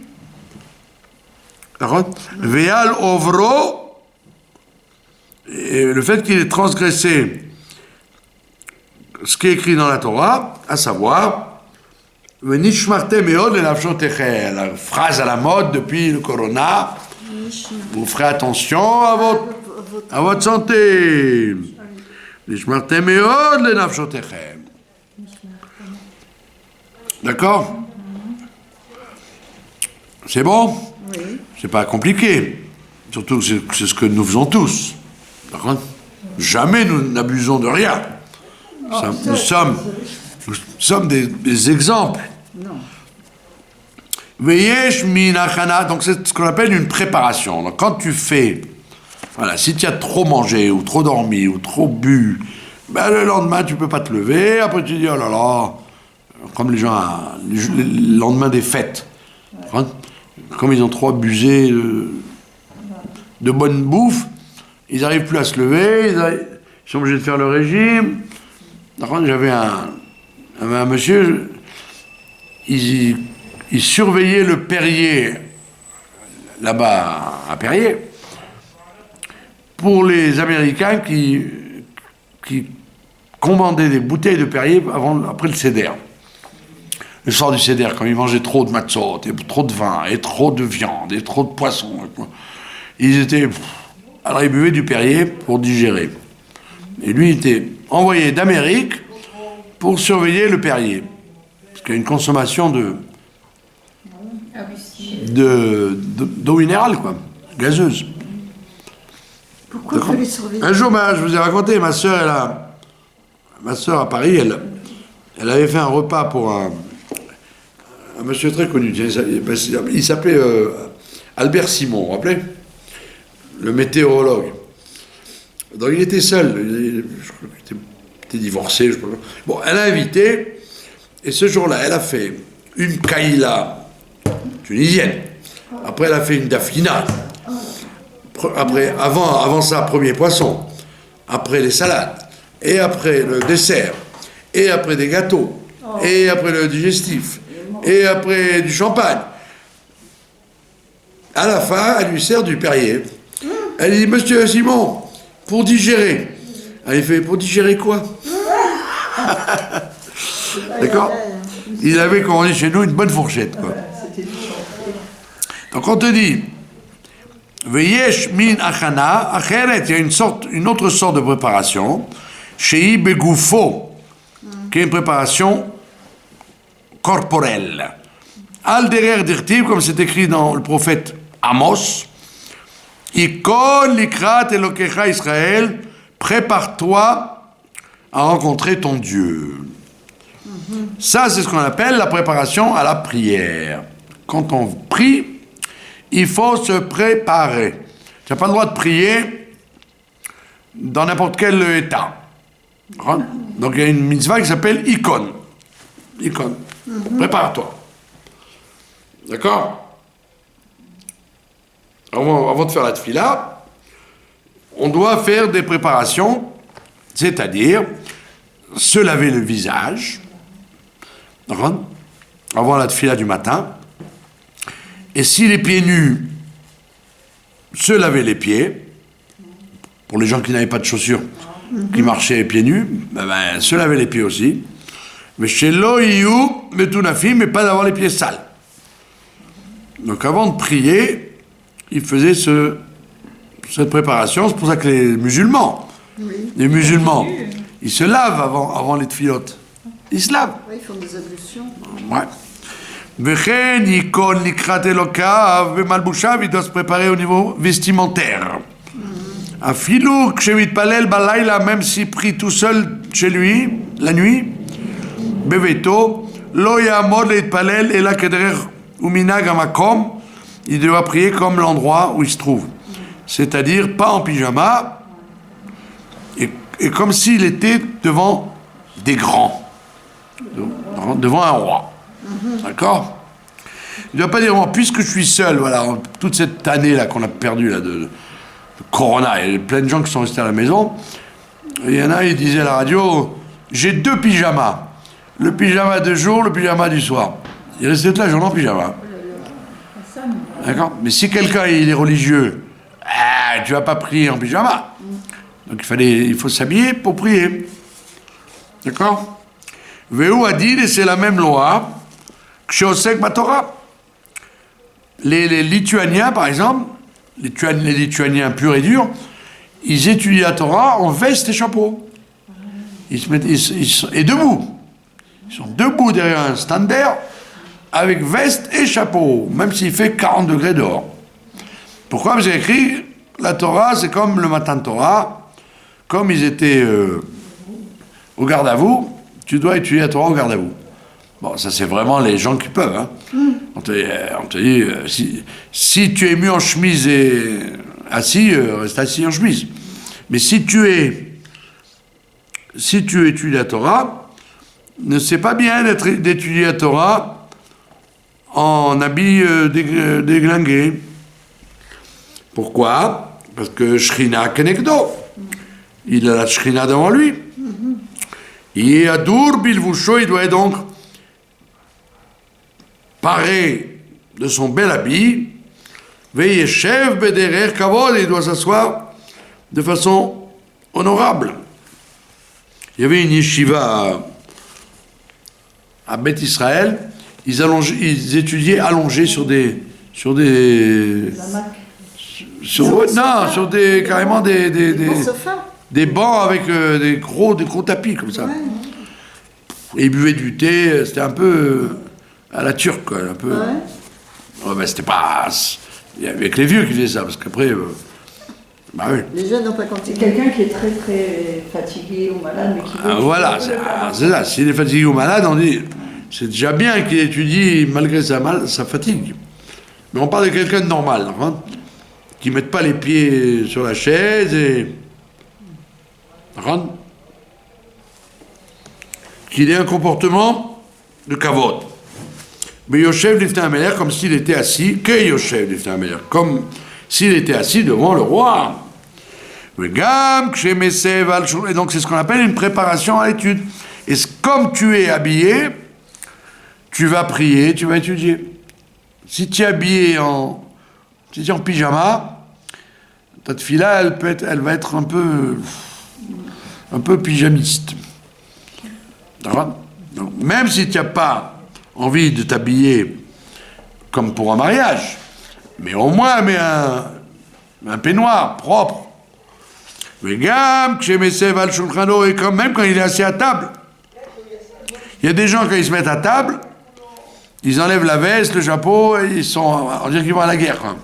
D'accord? Veal ovro, Et le fait qu'il ait transgressé ce qui est écrit dans la Torah, à savoir, Venishmartem eod lenafshotechem, la phrase à la mode depuis le Corona, vous ferez attention à votre santé. Venishmartem eod lenafshotechem. D'accord? C'est bon? Oui. C'est pas compliqué. Surtout que c'est ce que nous faisons tous. D'accord? Jamais nous n'abusons de rien. Nous sommes des exemples. Veyesh minachana, donc c'est ce qu'on appelle une préparation. Donc quand tu fais, voilà, si tu as trop mangé, ou trop dormi, ou trop bu, ben le lendemain tu peux pas te lever, après tu dis oh là là, comme les gens, le lendemain des fêtes. Hein, comme ils ont trop abusé de bonne bouffe, ils n'arrivent plus à se lever, ils sont obligés de faire le régime. J'avais un monsieur, il surveillait le Perrier, là-bas à Perrier, pour les Américains qui commandaient des bouteilles de Perrier après le Seder. Le soir du Seder, quand ils mangeaient trop de matzot, et trop de vin, et trop de viande, et trop de poisson, alors ils buvaient du Perrier pour digérer. Et lui, il était envoyé d'Amérique pour surveiller le Perrier. Parce qu'il y a une consommation d'eau minérale, quoi, gazeuse. Pourquoi il fallait surveiller? Un jour, je vous ai raconté, ma sœur à Paris, elle avait fait un repas pour un monsieur très connu. Il s'appelait Albert Simon, vous vous rappelez? Le météorologue. Donc il était seul, je crois qu'il était divorcé, je sais pas. Bon, elle a invité, et ce jour-là, elle a fait une kaïla tunisienne. Après, elle a fait une dafina. Après, avant ça, premier poisson. Après, les salades. Et après, le dessert. Et après, des gâteaux. Et après, le digestif. Et après, du champagne. À la fin, elle lui sert du Perrier. Elle dit, monsieur Simon, pour digérer. Elle fait, pour digérer quoi? D'accord? Il avait, comme on dit chez nous, une bonne fourchette, quoi. Donc on te dit, Veyesh min achana, acheret, il y a une autre sorte de préparation, shei begoufo, qui est une préparation corporelle. Al derer dirtiv, comme c'est écrit dans le prophète Amos, Ikon likrat elokecha Israël, prépare-toi à rencontrer ton Dieu. Ça, c'est ce qu'on appelle la préparation à la prière. Quand on prie, il faut se préparer. Tu n'as pas le droit de prier dans n'importe quel état. Donc il y a une mitzvah qui s'appelle Ikon. Ikon. Prépare-toi. D'accord? Avant de faire la tefila, on doit faire des préparations, c'est-à-dire se laver le visage, avant la tefila du matin, et si les pieds nus, se laver les pieds, pour les gens qui n'avaient pas de chaussures, qui marchaient pieds nus, se laver les pieds aussi, mais chez l'oïou, mais tout nafim, mais pas d'avoir les pieds sales. Donc avant de prier, il faisait cette préparation. C'est pour ça que les musulmans, ils se lavent avant les tfilotes. Ils se lavent. Oui, ils font des ablutions. Ouais. Vechen yikon likrat elokav vemalbushav, il doit se préparer au niveau vestimentaire. Afilou kshevit palel balayla, même s'il prie tout seul chez lui la nuit, beveto lo yamod leitpalel ela kederer uminag amakom, il doit prier comme l'endroit où il se trouve. C'est-à-dire pas en pyjama, et comme s'il était devant des grands, devant un roi. D'accord? Il ne doit pas dire, puisque je suis seul, voilà, toute cette année-là qu'on a perdue là, de Corona, il y a plein de gens qui sont restés à la maison, il y en a, ils disaient à la radio, j'ai 2 pyjamas. Le pyjama de jour, le pyjama du soir. Il restait toute la journée en pyjama. D'accord? Mais si quelqu'un il est religieux, tu vas pas prier en pyjama. Donc il faut s'habiller pour prier. D'accord? Véou a dit, et c'est la même loi, que chez Osek Torah. Les Lituaniens, par exemple, les Lituaniens purs et durs, ils étudient la Torah en veste et chapeau. Ils sont debout. Ils sont debout derrière un standard avec veste et chapeau, même s'il fait 40 degrés dehors. Pourquoi? Parce qu'il y a écrit, la Torah, c'est comme le matin de Torah, comme ils étaient au garde à vous, tu dois étudier la Torah au garde à vous. Bon, ça c'est vraiment les gens qui peuvent. Hein. On te dit, si tu es mieux en chemise et assis, reste assis en chemise. Mais si tu étudies la Torah, ne c'est pas bien d'étudier la Torah en habits déglingués. Pourquoi? Parce que Shrina Kenekdo, il a la Shrina devant lui. Et Adour Bilvoucho, il doit donc paré de son bel habit, veille chef Bederer Kavod, il doit s'asseoir de façon honorable. Il y avait une yeshiva à Beth Israël, ils étudiaient allongés sur des carrément des bancs avec des gros tapis comme ça. Ouais. Et ils buvaient du thé, c'était un peu à la turque, quoi, un peu. Ouais, mais c'était pas. Il y avait que les vieux qui faisaient ça, parce qu'après. Bah oui. Les jeunes n'ont pas continué. C'est quelqu'un qui est très très fatigué ou malade, mais qui. Voilà, c'est ça. S'il est fatigué ou malade, on dit. C'est déjà bien qu'il étudie malgré sa fatigue. Mais on parle de quelqu'un de normal, hein, qui ne mette pas les pieds sur la chaise et. Hein, qu'il ait un comportement de kavod. Mais Yoshev Lifnei HaMelech, comme s'il était assis, que Yoshev Lifnei HaMelech, comme s'il était assis devant le roi. Et donc c'est ce qu'on appelle une préparation à l'étude. Et comme tu es habillé, tu vas prier, tu vas étudier. Si tu es habillé en pyjama, ta tefila, elle va être un peu pyjamiste. D'accord? Donc, même si tu n'as pas envie de t'habiller comme pour un mariage, mais au moins mets un peignoir propre. Mais même quand il est assis à table, il y a des gens quand ils se mettent à table, ils enlèvent la veste, le chapeau, et on dirait qu'ils vont à la guerre. Quoi.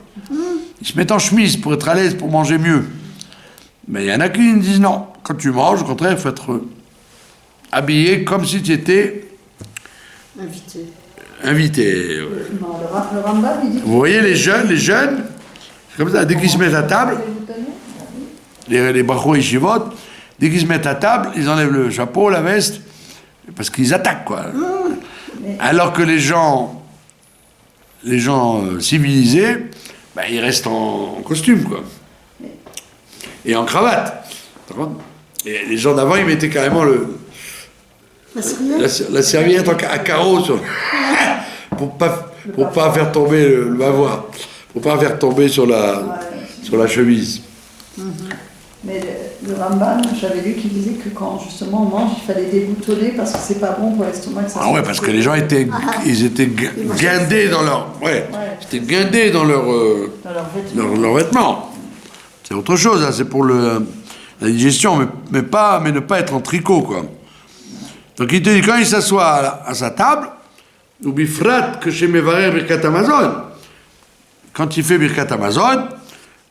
Ils se mettent en chemise pour être à l'aise, pour manger mieux. Mais il y en a qui disent non, quand tu manges, au contraire, il faut être habillé comme si tu étais invité. Non, le Rambam, il dit. Vous voyez les jeunes, c'est comme ça, dès qu'ils se mettent à table, les brachos et chivot, dès qu'ils se mettent à table, ils enlèvent le chapeau, la veste, parce qu'ils attaquent, quoi. Alors que les gens civilisés, ben, ils restent en costume, quoi. Et en cravate. Et les gens d'avant, ils mettaient carrément la serviette à carreaux pour pas faire tomber le bavoir, pour pas faire tomber sur la chemise. Mais le Rambam, j'avais lu qu'il disait que quand justement on mange, il fallait déboutonner parce que c'est pas bon pour l'estomac. Ah ouais, parce que les gens étaient guindés dans c'était guindé dans leurs vêtements. C'est autre chose, hein, c'est pour la digestion, mais ne pas être en tricot, quoi. Donc il te dit, quand il s'assoit à sa table, ou bifrat que chez Mevarer Birkat Amazon, quand il fait Birkat Amazon,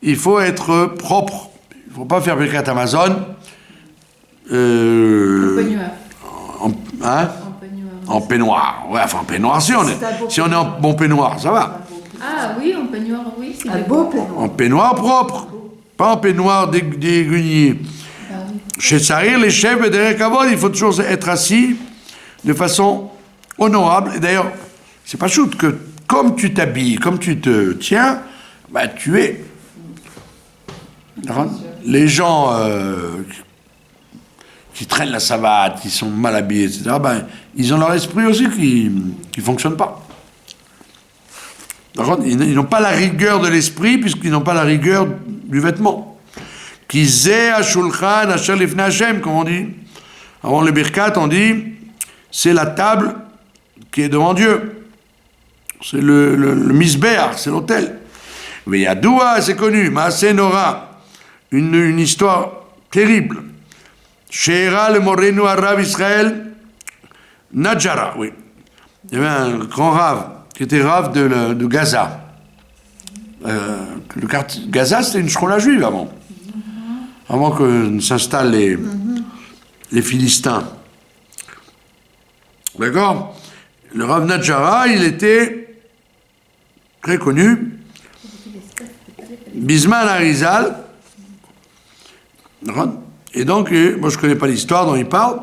il faut être propre. Il ne faut pas faire Birkat Amazon en peignoir. Ouais, enfin en peignoir, si on est en bon peignoir, ça va. Ah oui, en peignoir, oui. C'est un beau peignoir. En peignoir propre, pas en peignoir déguigné. Chez Sarir, les chefs et derrière Kavod, il faut toujours être assis de façon honorable. Et d'ailleurs, c'est pas chouette que comme tu t'habilles, comme tu te tiens, bah, tu es. Les gens qui traînent la savate, qui sont mal habillés, etc., ben, ils ont leur esprit aussi qui ne fonctionne pas. Ils n'ont pas la rigueur de l'esprit puisqu'ils n'ont pas la rigueur du vêtement. Ki ze hashulchan asher lifnei Hashem, comme on dit. Avant le Birkat, on dit, c'est la table qui est devant Dieu. C'est le misbeach, c'est l'autel. Veyadoua, c'est connu, Maaseh Nora, une histoire terrible. She'era le Morenu Arav Israël Najara, oui. Il y avait un grand rave qui était rave de Gaza. Le quartier Gaza, c'était une shkona juive avant que ne s'installent les Philistins. D'accord? Le Rav Najara, il était très connu. Bisman Arizal. Et donc, moi je ne connais pas l'histoire dont il parle.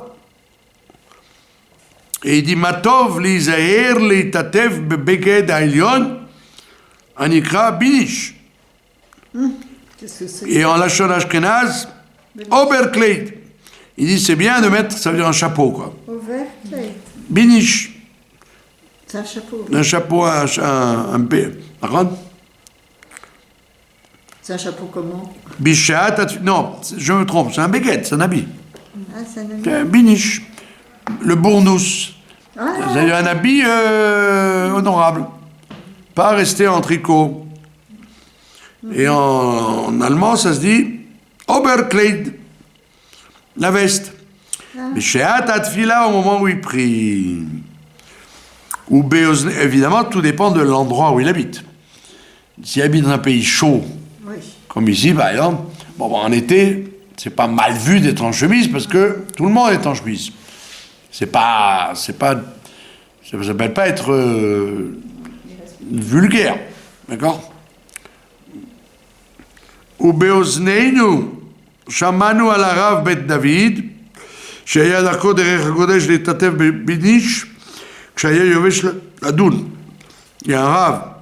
Et il dit Matov li zaher li tatev bebeged ha'elyon anikra binish. Qu'est-ce que c'est? Et en lachon ashkenaz, oberkleid. Il dit c'est bien de mettre, ça veut dire un chapeau quoi. Overplate. Binish. C'est un chapeau. Un chapeau, un B. C'est un chapeau comment? Bishat, non, je me trompe, c'est un béguet, c'est un habit. Ah, c'est un C'est un binish. Le bournous. C'est-à-dire un habit honorable. Pas rester en tricot. Et en allemand, ça se dit Oberkleid. La veste. Mais chez Atfila, au moment où il prie. Ou évidemment, tout dépend de l'endroit où il habite. S'il habite dans un pays chaud, Oui. comme ici par exemple, en été, c'est pas mal vu d'être en chemise parce que tout le monde est en chemise. Ça s'appelle pas être vulgaire, d'accord? Ou beozneinu, shamanu al Rav Bet David, shaya darko derech hakodesh letatev binish, kshaya yovesh ladun. Il y a un Rav,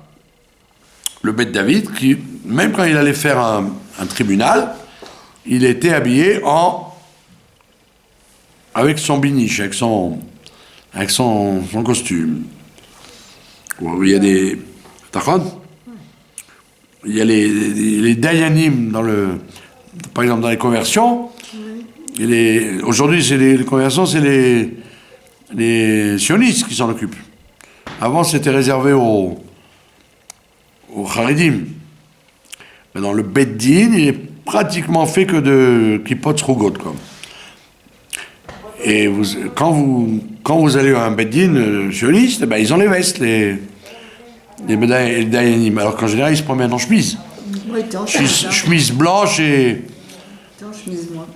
le Bet David, qui, même quand il allait faire un tribunal, il était habillé avec son binish, avec son costume. Il y a des... Il y a les dayanim par exemple dans les conversions. Aujourd'hui, les conversions, c'est les sionistes qui s'en occupent. Avant, c'était réservé aux Haridim. Maintenant, le Beddin, il est pratiquement fait que de kippot srugot, quoi. Et quand vous allez à un Beddin sioniste, ils ont les vestes, les dayanim. Alors qu'en général, ils se promènent en chemise. Oui, t'es en chemise. Chemise blanche et... T'es en chemise, moi.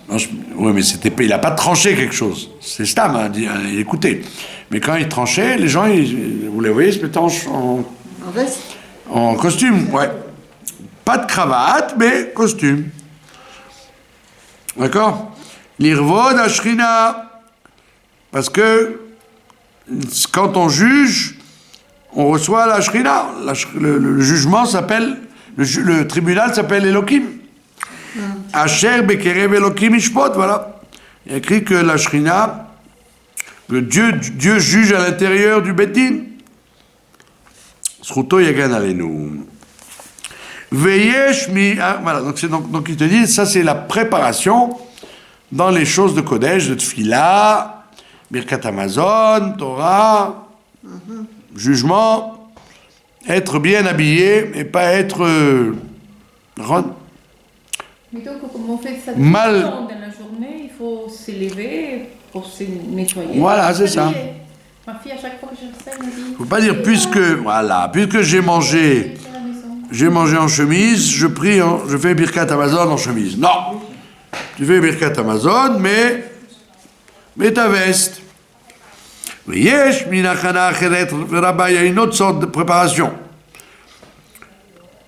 Oui, mais il n'a pas tranché quelque chose. C'est Stam, il écoutait. Mais quand il tranchait, les gens, vous les voyez, se mettaient en veste? En costume, ouais. Pas de cravate, mais costume. D'accord? L'irvod ashrina. Parce que quand on juge, on reçoit la shrina. Le jugement s'appelle, le tribunal s'appelle Elohim. Asher bekerev Elohim ishpot, voilà. Il y a écrit que la shrina, que Dieu juge à l'intérieur du Beddin. Sruto yagan alenu. Veyesh mi. Voilà, donc il te dit, ça c'est la préparation dans les choses de Kodesh, de Tfila, Birkat Hamazon, Torah, jugement, être bien habillé et pas être Mais donc, comme on fait ça mal dans la journée, il faut s'élever pour se nettoyer. Voilà, c'est ça. Ma fille, à chaque fois que je sais, elle me dit... Faut pas dire, puisque j'ai mangé en chemise, je prie, je fais Birkat Hamazon en chemise. Non! Tu fais Birkat Hamazon, mais ta veste. Yesh minachana acheret v'raba, il y a une autre sorte de préparation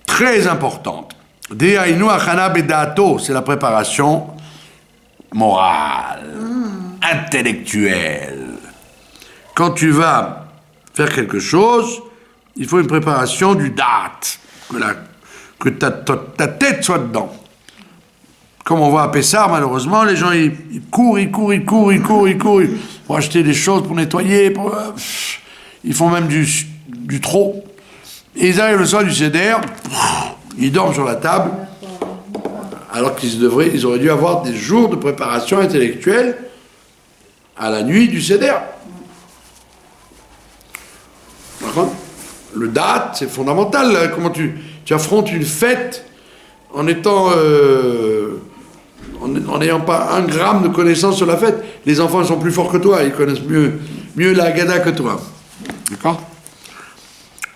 très importante. De'ainu achana bedato, c'est la préparation morale, intellectuelle. Quand tu vas faire quelque chose, il faut une préparation du date, que ta tête soit dedans. Comme on voit à Pessar, malheureusement, les gens, ils courent pour acheter des choses, pour nettoyer, ils font même du trop. Et ils arrivent le soir du Seder, ils dorment sur la table, Alors qu'ils auraient dû avoir des jours de préparation intellectuelle à la nuit du Seder. D'accord ? Le date, c'est fondamental. Là. Comment tu affrontes une fête en étant... en n'ayant pas un gramme de connaissance sur la fête. Les enfants sont plus forts que toi, ils connaissent mieux la Haggadah que toi. D'accord ?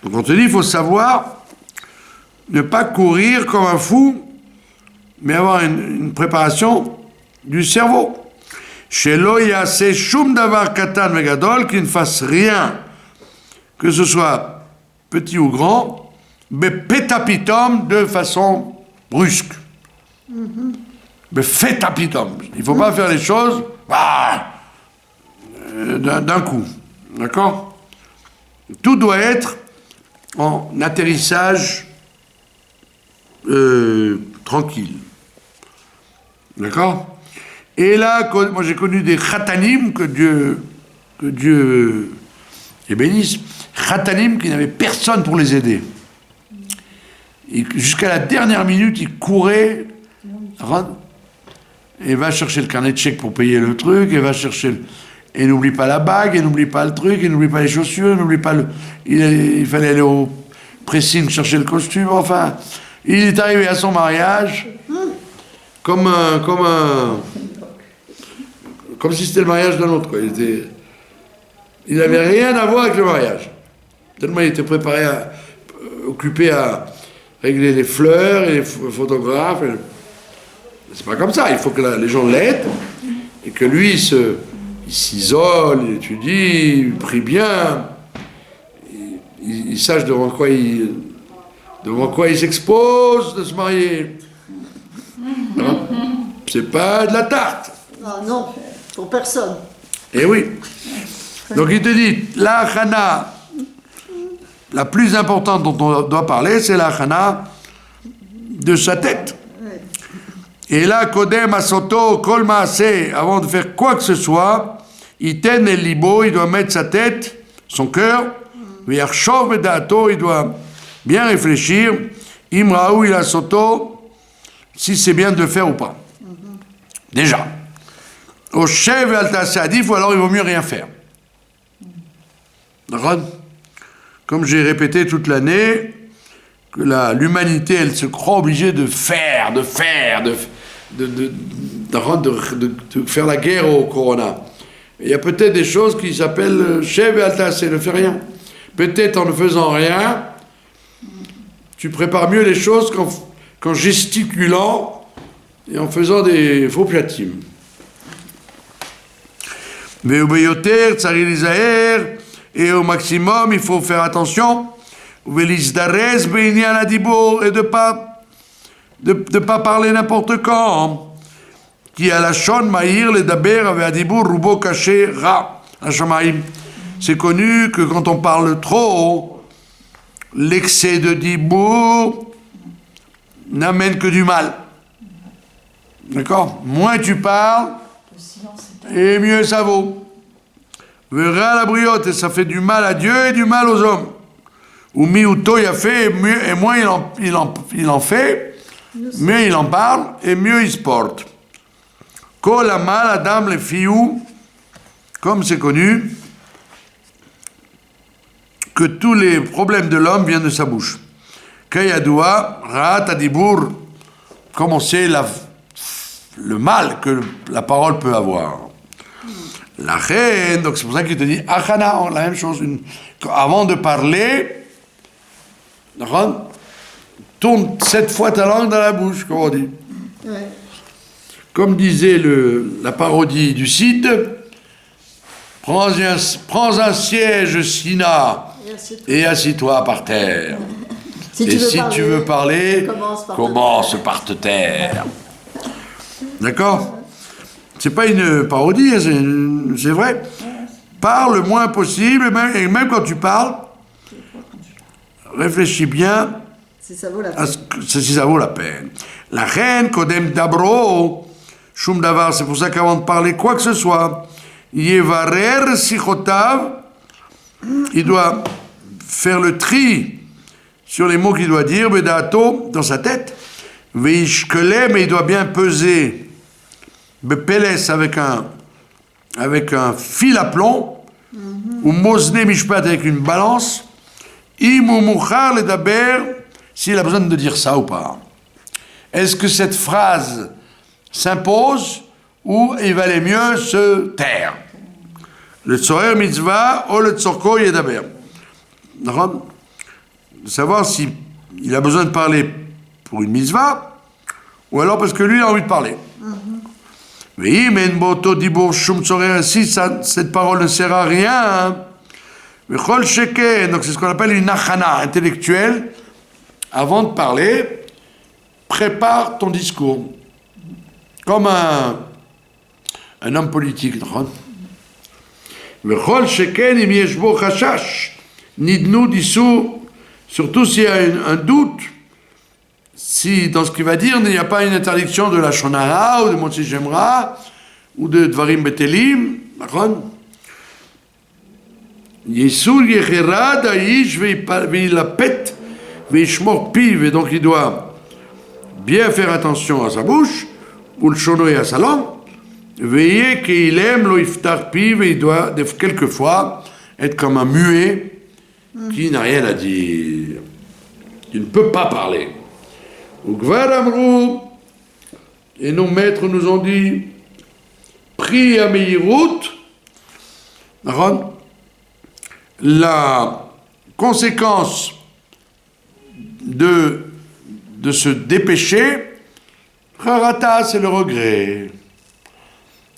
Donc on te dit, il faut savoir ne pas courir comme un fou, mais avoir une préparation du cerveau. Shelo yase shum davar katan vegadol, qu'il ne fasse rien, que ce soit petit ou grand, mais pétapitom, de façon brusque. Mais pétapitom. Il ne faut pas faire les choses d'un coup. D'accord ? Tout doit être en atterrissage tranquille. D'accord ? Et là, moi j'ai connu des khatanim, que Dieu les bénisse, khatanim qui n'avaient personne pour les aider. Jusqu'à la dernière minute, ils couraient, et va chercher le carnet de chèques pour payer le truc, et va chercher et n'oublie pas la bague, et n'oublie pas le truc, et n'oublie pas les chaussures, n'oublie pas il fallait aller au pressing chercher le costume, enfin, il est arrivé à son mariage comme si c'était le mariage d'un autre, quoi. Il n'avait rien à voir avec le mariage. Tellement il était préparé occupé à régler les fleurs et les photographes. C'est pas comme ça, il faut que les gens l'aident et que lui il s'isole, il étudie, il prie bien, il sache devant quoi il s'expose de se marier. Non, c'est pas de la tarte. Ah non, pour personne. Eh oui. Donc il te dit, la hachana, la plus importante dont on doit parler, c'est la hachana de sa tête. Et là, Kodem Asoto, Kol Maaseh, avant de faire quoi que ce soit, Iten El Libo, il doit mettre sa tête, son cœur, V'yarshov Bedato, il doit bien réfléchir, Imraou Il Asoto, si c'est bien de le faire ou pas. Déjà. Au Shev et Al-Tassadif, ou alors il vaut mieux rien faire. D'accord ? Comme j'ai répété toute l'année, que l'humanité, elle se croit obligée de faire la guerre au corona. Il y a peut-être des choses qui s'appellent Shev et Al-Tassé, ne fais rien. Peut-être en ne faisant rien, tu prépares mieux les choses qu'en gesticulant et en faisant des faux piatim. Ve'ubeyoter, tsari lizaher, et au maximum, il faut faire attention, ve'lizdarez be'inyan adibor, et de pas parler n'importe quand. Qui a la shon maïr le daber avec adibur rubo caché ra hashamaim. C'est connu que quand on parle trop, l'excès de dibur n'amène que du mal. D'accord ? Moins tu parles, et mieux ça vaut. Verra la briotte, et ça fait du mal à Dieu et du mal aux hommes. Ou miuto y a fait, et moins il en fait, mieux il en parle, et mieux il se porte. Kol amal adam le fiou, comme c'est connu, que tous les problèmes de l'homme viennent de sa bouche. Kayadoua, Ra'at Adibur, comme on sait le mal que la parole peut avoir. La reine, donc c'est pour ça qu'il te dit, Achana, la même chose, avant de parler, tourne 7 fois ta langue dans la bouche, comme on dit. Ouais. Comme disait la parodie du Cid, prends un siège, Sina, et assis-toi par terre. Si tu veux parler, commence par te taire. D'accord ? C'est pas une parodie, c'est vrai. Parle le moins possible, et même quand tu parles, réfléchis bien si ça vaut la peine. Si ça vaut la peine. La reine, Kodem Dabro, Shum Davar, c'est pour ça qu'avant de parler quoi que ce soit, Yevarer Sichotav, il doit faire le tri sur les mots qu'il doit dire, Bedato, dans sa tête, Veishkele, mais il doit bien peser. Bepeles avec un fil à plomb, ou Mosne Mishpat avec une balance, Im Muchar le Daber, s'il a besoin de dire ça ou pas. Est-ce que cette phrase s'impose ou il valait mieux se taire? Le Tzorer Mitzvah ou le Tzorko Yedaber. D'accord? De savoir si il a besoin de parler pour une mitzvah ou alors parce que lui il a envie de parler. Oui, mais si cette parole ne sert à rien, donc c'est ce qu'on appelle une achana intellectuelle. Avant de parler, prépare ton discours. Comme un homme politique. Surtout s'il y a un doute, si dans ce qu'il va dire, il n'y a pas une interdiction de la Shonara ou de Motzi Shemra ou de Dvarim Betelim, Yisur Yecherad Aish Veilapet Veishmor Piv, et donc il doit bien faire attention à sa bouche, ou le shono et à sa langue, veillez qu'il aime lo iftar piv, et il doit quelquefois être comme un muet qui n'a rien à dire, qui ne peut pas parler. Et nos maîtres nous ont dit, prie à Meirut, la conséquence de se dépêcher, Rarata, c'est le regret.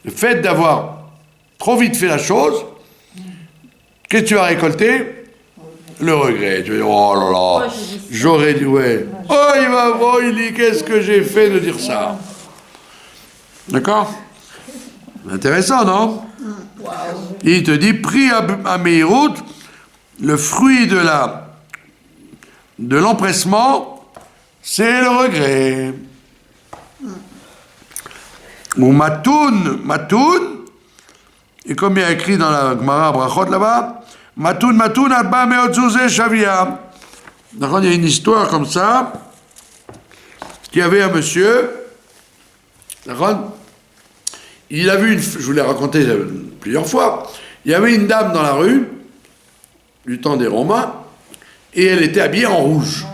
Le fait d'avoir trop vite fait la chose, qu'est-ce que tu vas récolter? Le regret. Tu vas dire, oh là là, j'aurais dit, ouais. Oh, il dit, qu'est-ce que j'ai fait de dire ça? D'accord? Intéressant, non? Il te dit, prie à Meirut, le fruit de l'empressement, c'est le regret. Ou Matoun, et comme il y a écrit dans la Gemara Brachot là-bas, Matoun, Abba Meotzouze Shavia. D'accord, il y a une histoire comme ça, qu'il y avait un monsieur, d'accord, il a vu je vous l'ai raconté plusieurs fois, il y avait une dame dans la rue, du temps des Romains, et elle était habillée en rouge.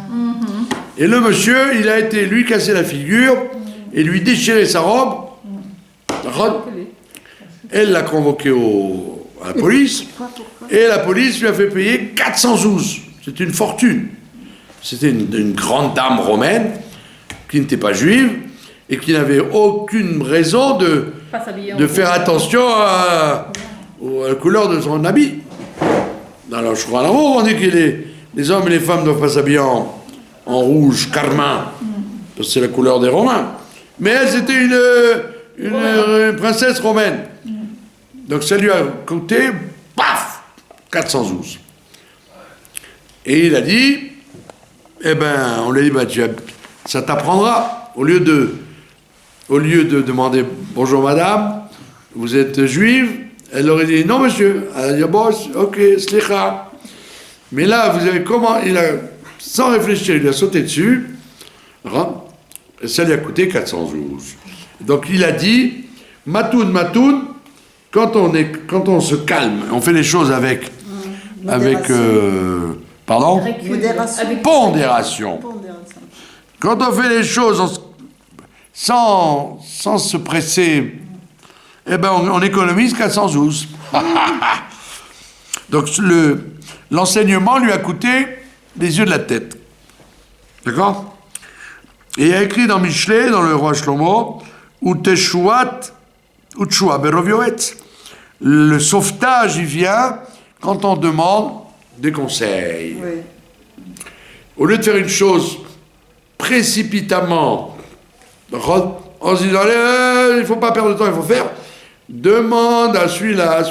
Et le monsieur, il a été lui casser la figure et lui déchirer sa robe. Elle l'a convoqué à la police, et la police lui a fait payer 400 zouz. C'est une fortune. C'était une grande dame romaine qui n'était pas juive et qui n'avait aucune raison de faire attention à la couleur de son habit. Alors je crois là-haut, on dit que les hommes et les femmes ne doivent pas s'habiller en rouge, carmin, parce que c'est la couleur des Romains. Mais elle, c'était une princesse romaine. Donc ça lui a coûté, paf, 400 zouz. Et il a dit, on lui a dit, ça t'apprendra. Au lieu de demander, bonjour madame, vous êtes juive, elle aurait dit, non monsieur. Elle a dit, bon, ok, slicha. Mais là, vous avez comment, sans réfléchir, il a sauté dessus, et ça lui a coûté 400 zouz. Donc il a dit, Matoun, quand on se calme, on fait les choses avec pondération. Quand on fait les choses sans se presser, on économise 400 zouz. Donc l'enseignement lui a coûté les yeux de la tête. D'accord? Et il y a écrit dans Michelet, dans le roi Shlomo, le sauvetage, il vient quand on demande des conseils. Oui. Au lieu de faire une chose précipitamment, en se disant, il ne faut pas perdre de temps, il faut faire, demande à celui-là,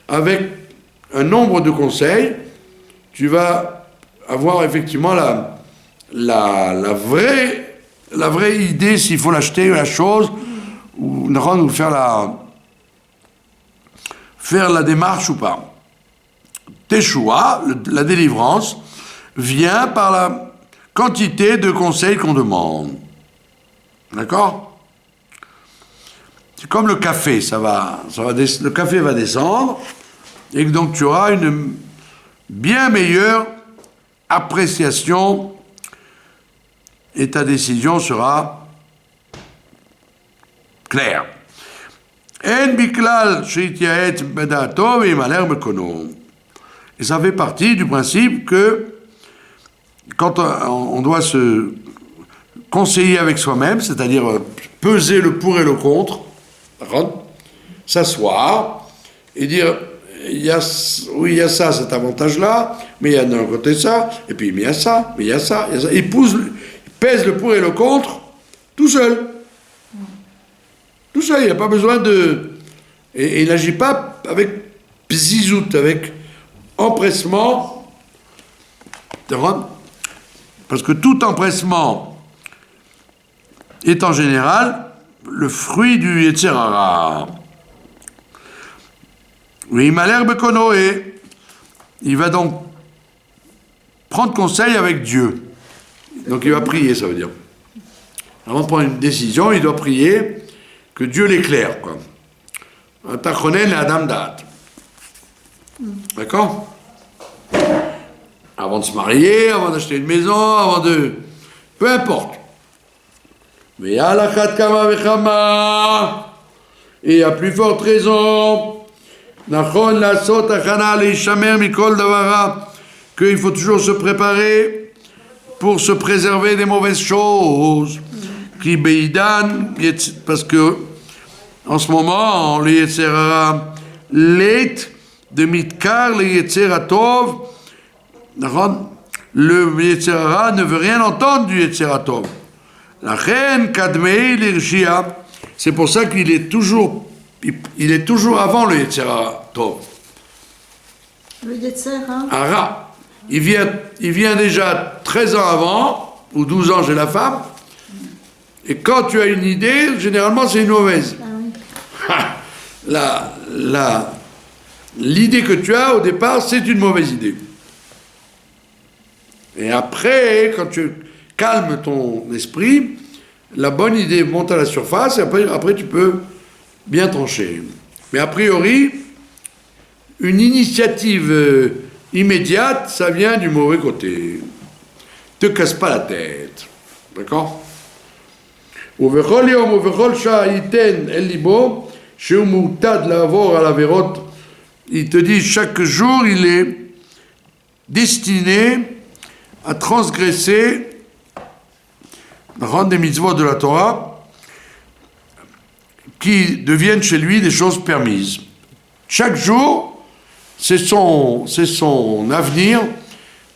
avec un nombre de conseils, tu vas avoir effectivement la vraie idée s'il faut l'acheter la chose ou faire la démarche ou pas. Teshoua, la délivrance, vient quantité de conseils qu'on demande. D'accord? C'est comme le café, le café va descendre, et donc tu auras une bien meilleure appréciation, et ta décision sera claire. En biklal sheityaet bedato veimaler bekono. Et ça fait partie du principe que quand on doit se conseiller avec soi-même, c'est-à-dire peser le pour et le contre, s'asseoir et dire il y a ça, cet avantage-là, mais il y a d'un côté ça, et puis il y a ça, mais il y a ça, il y a ça. Il pèse le pour et le contre tout seul. Tout seul, il n'y a pas besoin de... Et il n'agit pas avec pzizout, avec empressement. Parce que tout empressement est en général le fruit du Yetzer Hara. Oui, Malher Bekonoé, il va donc prendre conseil avec Dieu. Donc il va prier, ça veut dire. Avant de prendre une décision, il doit prier que Dieu l'éclaire, quoi. Tachonen et Adam Da'at. D'accord? Avant de se marier, avant d'acheter une maison, avant de... Peu importe. Mais alachat kama vechama, et à plus forte raison, nachon lasot achana leishamer mikol davara, qu'il faut toujours se préparer pour se préserver des mauvaises choses. Qui beidan, parce que en ce moment, le Yetzer Hara leit de mitkar le Yetzer Hatov, le Yetzer Hara ne veut rien entendre du Yetzer Hatov. La reine kadmei l'irshia, c'est pour ça qu'il est toujours avant le Yetzer Hatov. Le Yetzer Hara, il vient déjà 13 ans avant, ou 12 ans chez la femme, et quand tu as une idée, généralement c'est une mauvaise. L'idée que tu as au départ, c'est une mauvaise idée. Et après, quand tu calmes ton esprit, la bonne idée monte à la surface, et après tu peux bien trancher. Mais a priori, une initiative immédiate, ça vient du mauvais côté. Te casse pas la tête. D'accord? Il te dit chaque jour il est destiné à transgresser des mitzvot de la Torah qui deviennent chez lui des choses permises. Chaque jour, c'est son avenir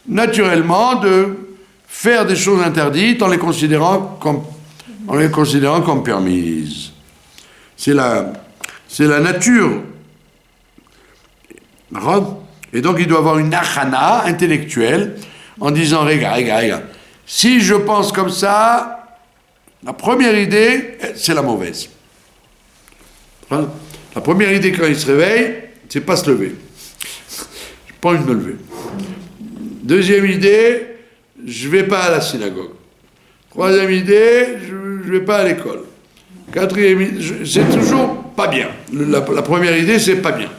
naturellement de faire des choses interdites en les considérant comme permises. C'est la nature. Et donc il doit avoir une achana intellectuelle en disant regarde, si je pense comme ça, la première idée, c'est la mauvaise. La première idée quand il se réveille, c'est pas se lever. J'ai pas envie de me lever. Deuxième idée, je vais pas à la synagogue. Troisième idée, je vais pas à l'école. Quatrième idée, c'est toujours pas bien. La première idée, c'est pas bien.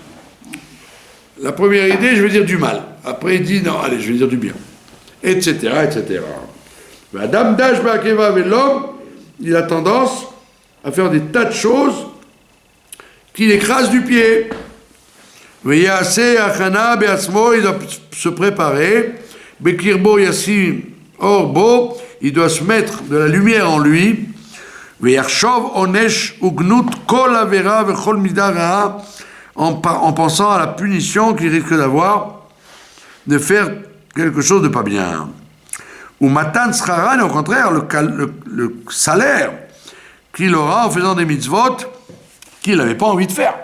La première idée, je vais dire du mal. Après, il dit non, allez, je vais dire du bien. Etc., etc. Madame Dashba Keva avec l'homme, il a tendance à faire des tas de choses qui l'écrasent du pied. Veyase Achana Beatzmo, il doit se préparer. Bekirbo Yassim Orbo, il doit se mettre de la lumière en lui. Veyarshov Onesh Ugnut Kol Avera Vechol Midara, en pensant à la punition qu'il risque d'avoir de faire quelque chose de pas bien. Ou Matan Scharan, au contraire, le salaire qu'il aura en faisant des mitzvot qu'il n'avait pas envie de faire.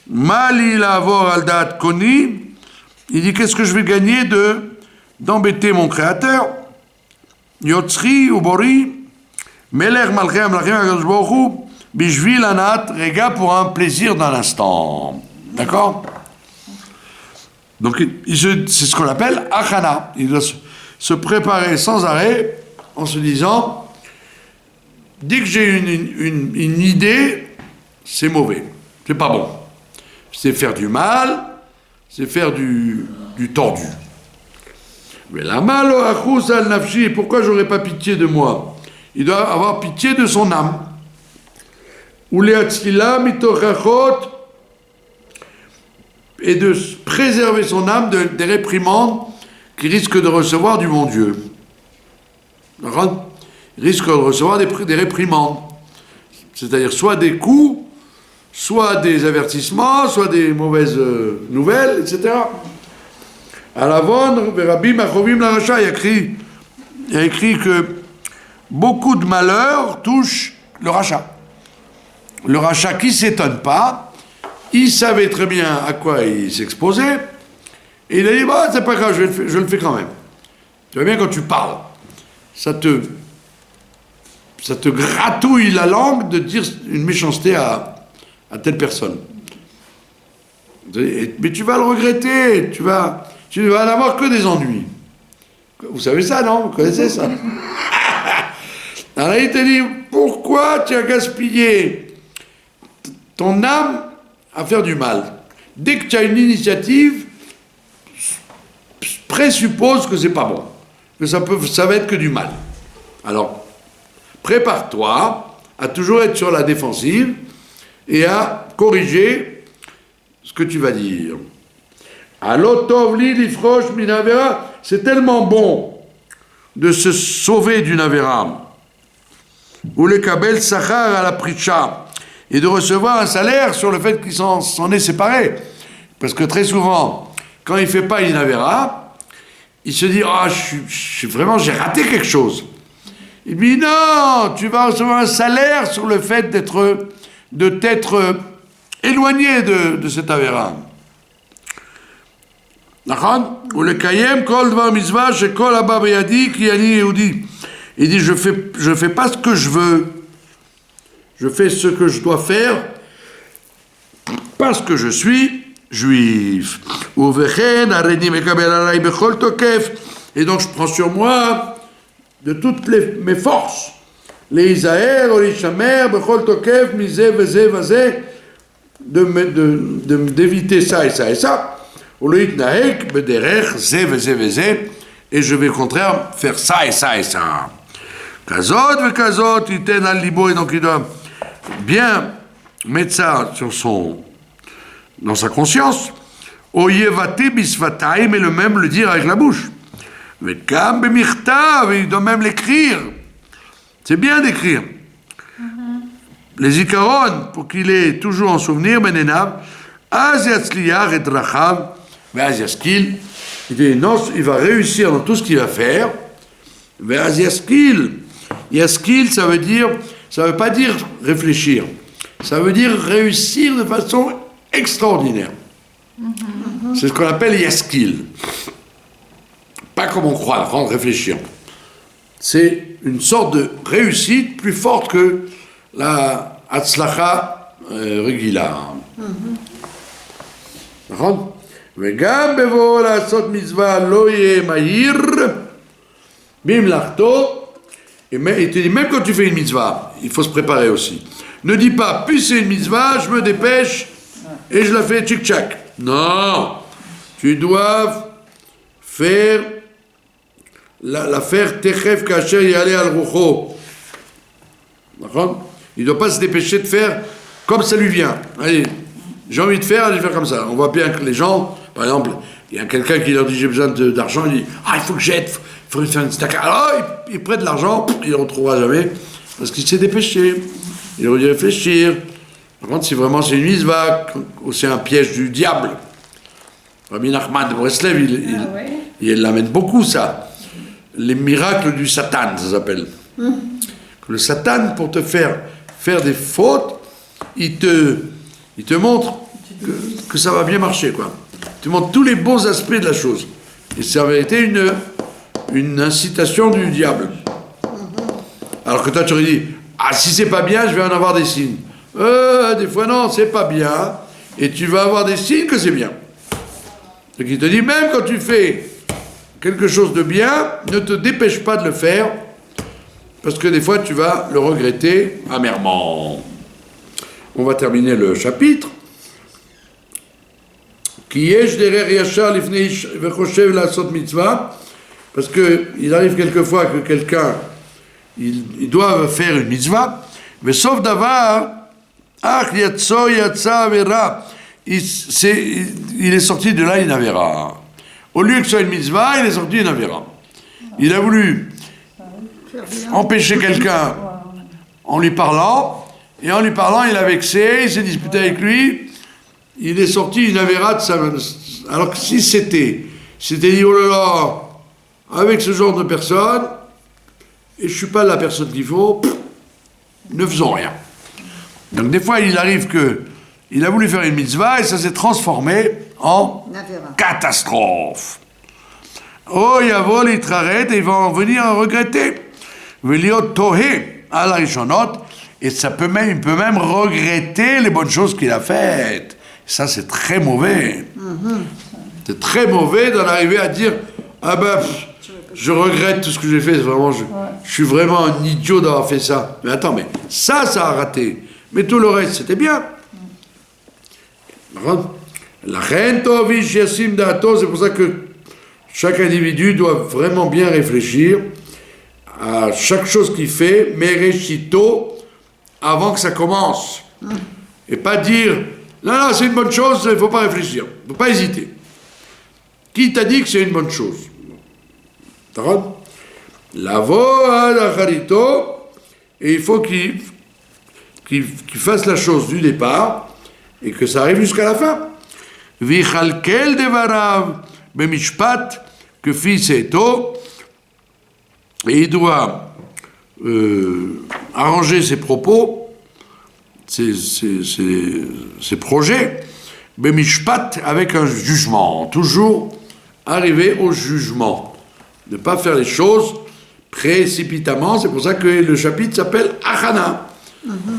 Mali Lavor Aldat Koni, il dit qu'est-ce que je vais gagner d'embêter mon créateur, Yotzri Ubori, Meler Malchem Malchem Akadosh Baruch Hu, Bishvil Anat Rega, pour un plaisir d'un instant. D'accord? Donc c'est ce qu'on appelle Achana. Il doit se préparer sans arrêt en se disant, dès que j'ai une idée, c'est mauvais, c'est pas bon. C'est faire du mal, c'est faire du tordu. Mais la mal al nafshi, pourquoi j'aurais pas pitié de moi? Il doit avoir pitié de son âme. Ou les atzila mitochachot, et de préserver son âme des réprimandes qu'il risque de recevoir du bon Dieu. D'accord? Il risque de recevoir des réprimandes. C'est-à-dire soit des coups, soit des avertissements, soit des mauvaises nouvelles, etc. À l'avant, Rabbi Machovim Laracha, il a écrit que beaucoup de malheurs touchent le rachat. Le rachat qui ne s'étonne pas, il savait très bien à quoi il s'exposait, et il a dit, bah, c'est pas grave, je le fais quand même. Tu vois bien, quand tu parles, ça te gratouille la langue de dire une méchanceté à telle personne. Mais tu vas le regretter, tu vas n'avoir que des ennuis. Vous savez ça, non? Vous connaissez ça? Alors il te dit, pourquoi tu as gaspillé ton âme à faire du mal? Dès que tu as une initiative, présuppose que c'est pas bon, que ça va être que du mal. Alors, prépare-toi à toujours être sur la défensive et à corriger ce que tu vas dire. C'est tellement bon de se sauver d'une avéra, ou le kabel sachar à la pricha, et de recevoir un salaire sur le fait qu'il s'en est séparé. Parce que très souvent, quand il ne fait pas une avéra, il se dit, j'ai raté quelque chose. Il dit, non, tu vas recevoir un salaire sur le fait de t'être éloigné de cette avéra. Ou le kayem kol dvar mitzvah shekol haba beyadi ki ani yehudi. Il dit, je fais pas ce que je veux. Je fais ce que je dois faire parce que je suis juif. Et donc je prends sur moi de toutes mes forces. Les Isaër, Olishamer, Bechol Tokef, Misé, Vezé, Vazé, d'éviter ça et ça et ça. Oloït Naek, Bederech, Zé, Vezé, Vezé, et je vais au contraire faire ça et ça et ça. Kazot, Vekazot, Iten al Libo, et donc il doit bien mettre ça dans sa conscience. Oyevate bisvataim, et le même le dire avec la bouche. Vekam bemirtav, il doit même l'écrire. C'est bien d'écrire. Les zikaron, pour qu'il ait toujours en souvenir, benenav, az yatzliach et drachav, ve'az yaskil, il dit non, il va réussir dans tout ce qu'il va faire. Ve'az yaskil, yaskil, ça veut pas dire réfléchir, ça veut dire réussir de façon extraordinaire. C'est ce qu'on appelle yaskil. Pas comme on croit, rendre réfléchir. C'est une sorte de réussite plus forte que la Hatzlacha Regila. D'accord? Vegam bevo la'asot mitzvah lo yeh mahir bimlachto. Et il te dit, même quand tu fais une mitzvah, il faut se préparer aussi. Ne dis pas, puis c'est une mitzvah, je me dépêche et je la fais tchic-tchac. Non, tu dois faire la faire techef kacher y aller al rucho. D'accord? Il ne doit pas se dépêcher de faire comme ça lui vient. Allez, j'ai envie de faire, je vais faire comme ça. On voit bien que les gens, par exemple, il y a quelqu'un qui leur dit j'ai besoin d'argent, il dit il faut que j'aide, il faut faire une stack. Alors il prête de l'argent, il ne le retrouvera jamais parce qu'il s'est dépêché. Il aurait dû réfléchir. Par contre, si vraiment c'est une misva, ou c'est un piège du diable, Rabbi Nachman de Breslev, il l'amène beaucoup ça. Les miracles du Satan, ça s'appelle. Le Satan, pour te faire des fautes, il te montre que ça va bien marcher, quoi. Il te montre tous les bons aspects de la chose. Et ça avait été une incitation du diable. Alors que toi, tu aurais dit, si c'est pas bien, je vais en avoir des signes. Des fois, non, c'est pas bien. Et tu vas avoir des signes que c'est bien. Donc il te dit, même quand tu fais quelque chose de bien, ne te dépêche pas de le faire, parce que des fois tu vas le regretter amèrement. On va terminer le chapitre. Ki yesh derer yachar lifnei vechoshev la'asot mitzvah, parce que il arrive quelquefois que quelqu'un ils doivent faire une mitzvah, mais sauf davar, ach yatso yatsa avera, il est sorti de là une avera. Au lieu que ce soit une mitzvah, il est sorti une avera. Il a voulu empêcher quelqu'un en lui parlant, et en lui parlant, il a vexé, il s'est disputé avec lui, il est sorti une avera de sa... Alors que si c'était dit, oh là là, avec ce genre de personne, et je suis pas la personne qu'il faut, ne faisons rien. Donc des fois, il arrive que il a voulu faire une mitzvah et ça s'est transformé en catastrophe. Oh, yavol itraret, et il va en venir à regretter. Veliot tohe à la rishonot, et ça il peut même regretter les bonnes choses qu'il a faites. Ça, c'est très mauvais. C'est très mauvais d'en arriver à dire, ah ben, je regrette tout ce que j'ai fait, vraiment, je suis vraiment un idiot d'avoir fait ça. Mais attends, mais ça a raté. Mais tout le reste, c'était bien. La reine tovish yasim dato, c'est pour ça que chaque individu doit vraiment bien réfléchir à chaque chose qu'il fait, mereshito, avant que ça commence. Et pas dire, non, c'est une bonne chose, il ne faut pas réfléchir, il ne faut pas hésiter. Qui t'a dit que c'est une bonne chose? Lavo à charito, et il faut qu'il fasse la chose du départ et que ça arrive jusqu'à la fin. Vichalkel devarav bemishpat que fils eto, et il doit arranger ses propos, ses projets, bemishpat avec un jugement, toujours arriver au jugement. Ne pas faire les choses précipitamment, c'est pour ça que le chapitre s'appelle Achana.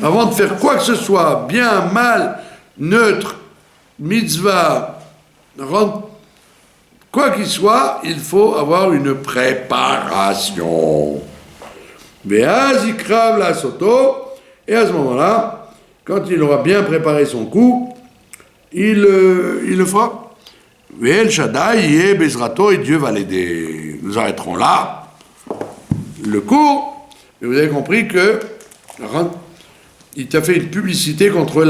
Avant de faire quoi que ce soit, bien, mal, neutre, mitzvah, quoi qu'il soit, il faut avoir une préparation. Ve'az yikrav la'asoto, et à ce moment-là, quand il aura bien préparé son coup, il le fera. Ve'el Shaddai yeh bezrato, et Dieu va l'aider. Nous arrêterons là le cours, et vous avez compris que il t'a fait une publicité contre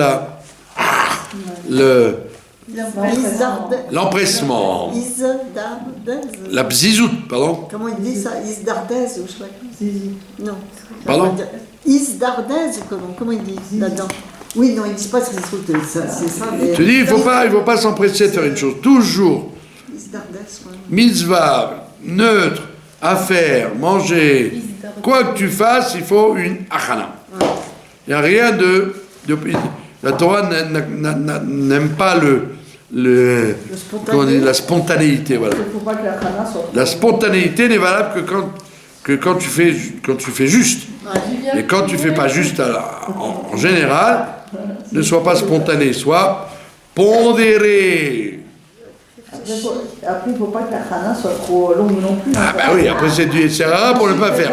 l'empressement. La bzizout, pardon. Comment il dit ça? Isdardez ou je sais pas. Non. Pardon? Isdardez, comment il dit là-dedans? Oui, non, il dit pas c'est ça. Je te dis, il faut pas s'empresser de faire une chose. Toujours. Mitzvah, neutre, affaire, manger, quoi que tu fasses, il faut une achana. Il n'y a rien de la Torah n'aime pas la spontanéité. Voilà. La spontanéité n'est valable que quand tu fais juste. Et quand tu fais pas juste, en général, ne sois pas spontané, sois pondéré. Après, il ne faut pas que la khana soit trop longue non plus. Ah bah oui, après c'est du Yetzirah pour ne pas faire.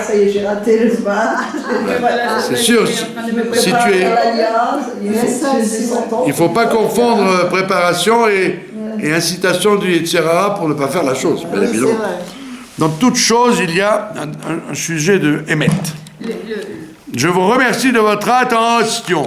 Ça y est, j'ai raté le spa. C'est sûr, si tu es... Il ne faut pas confondre préparation et incitation du Yetzirah pour ne pas faire la chose. Bien évidemment. Dans toute chose, il y a un sujet de émet. Je vous remercie de votre attention.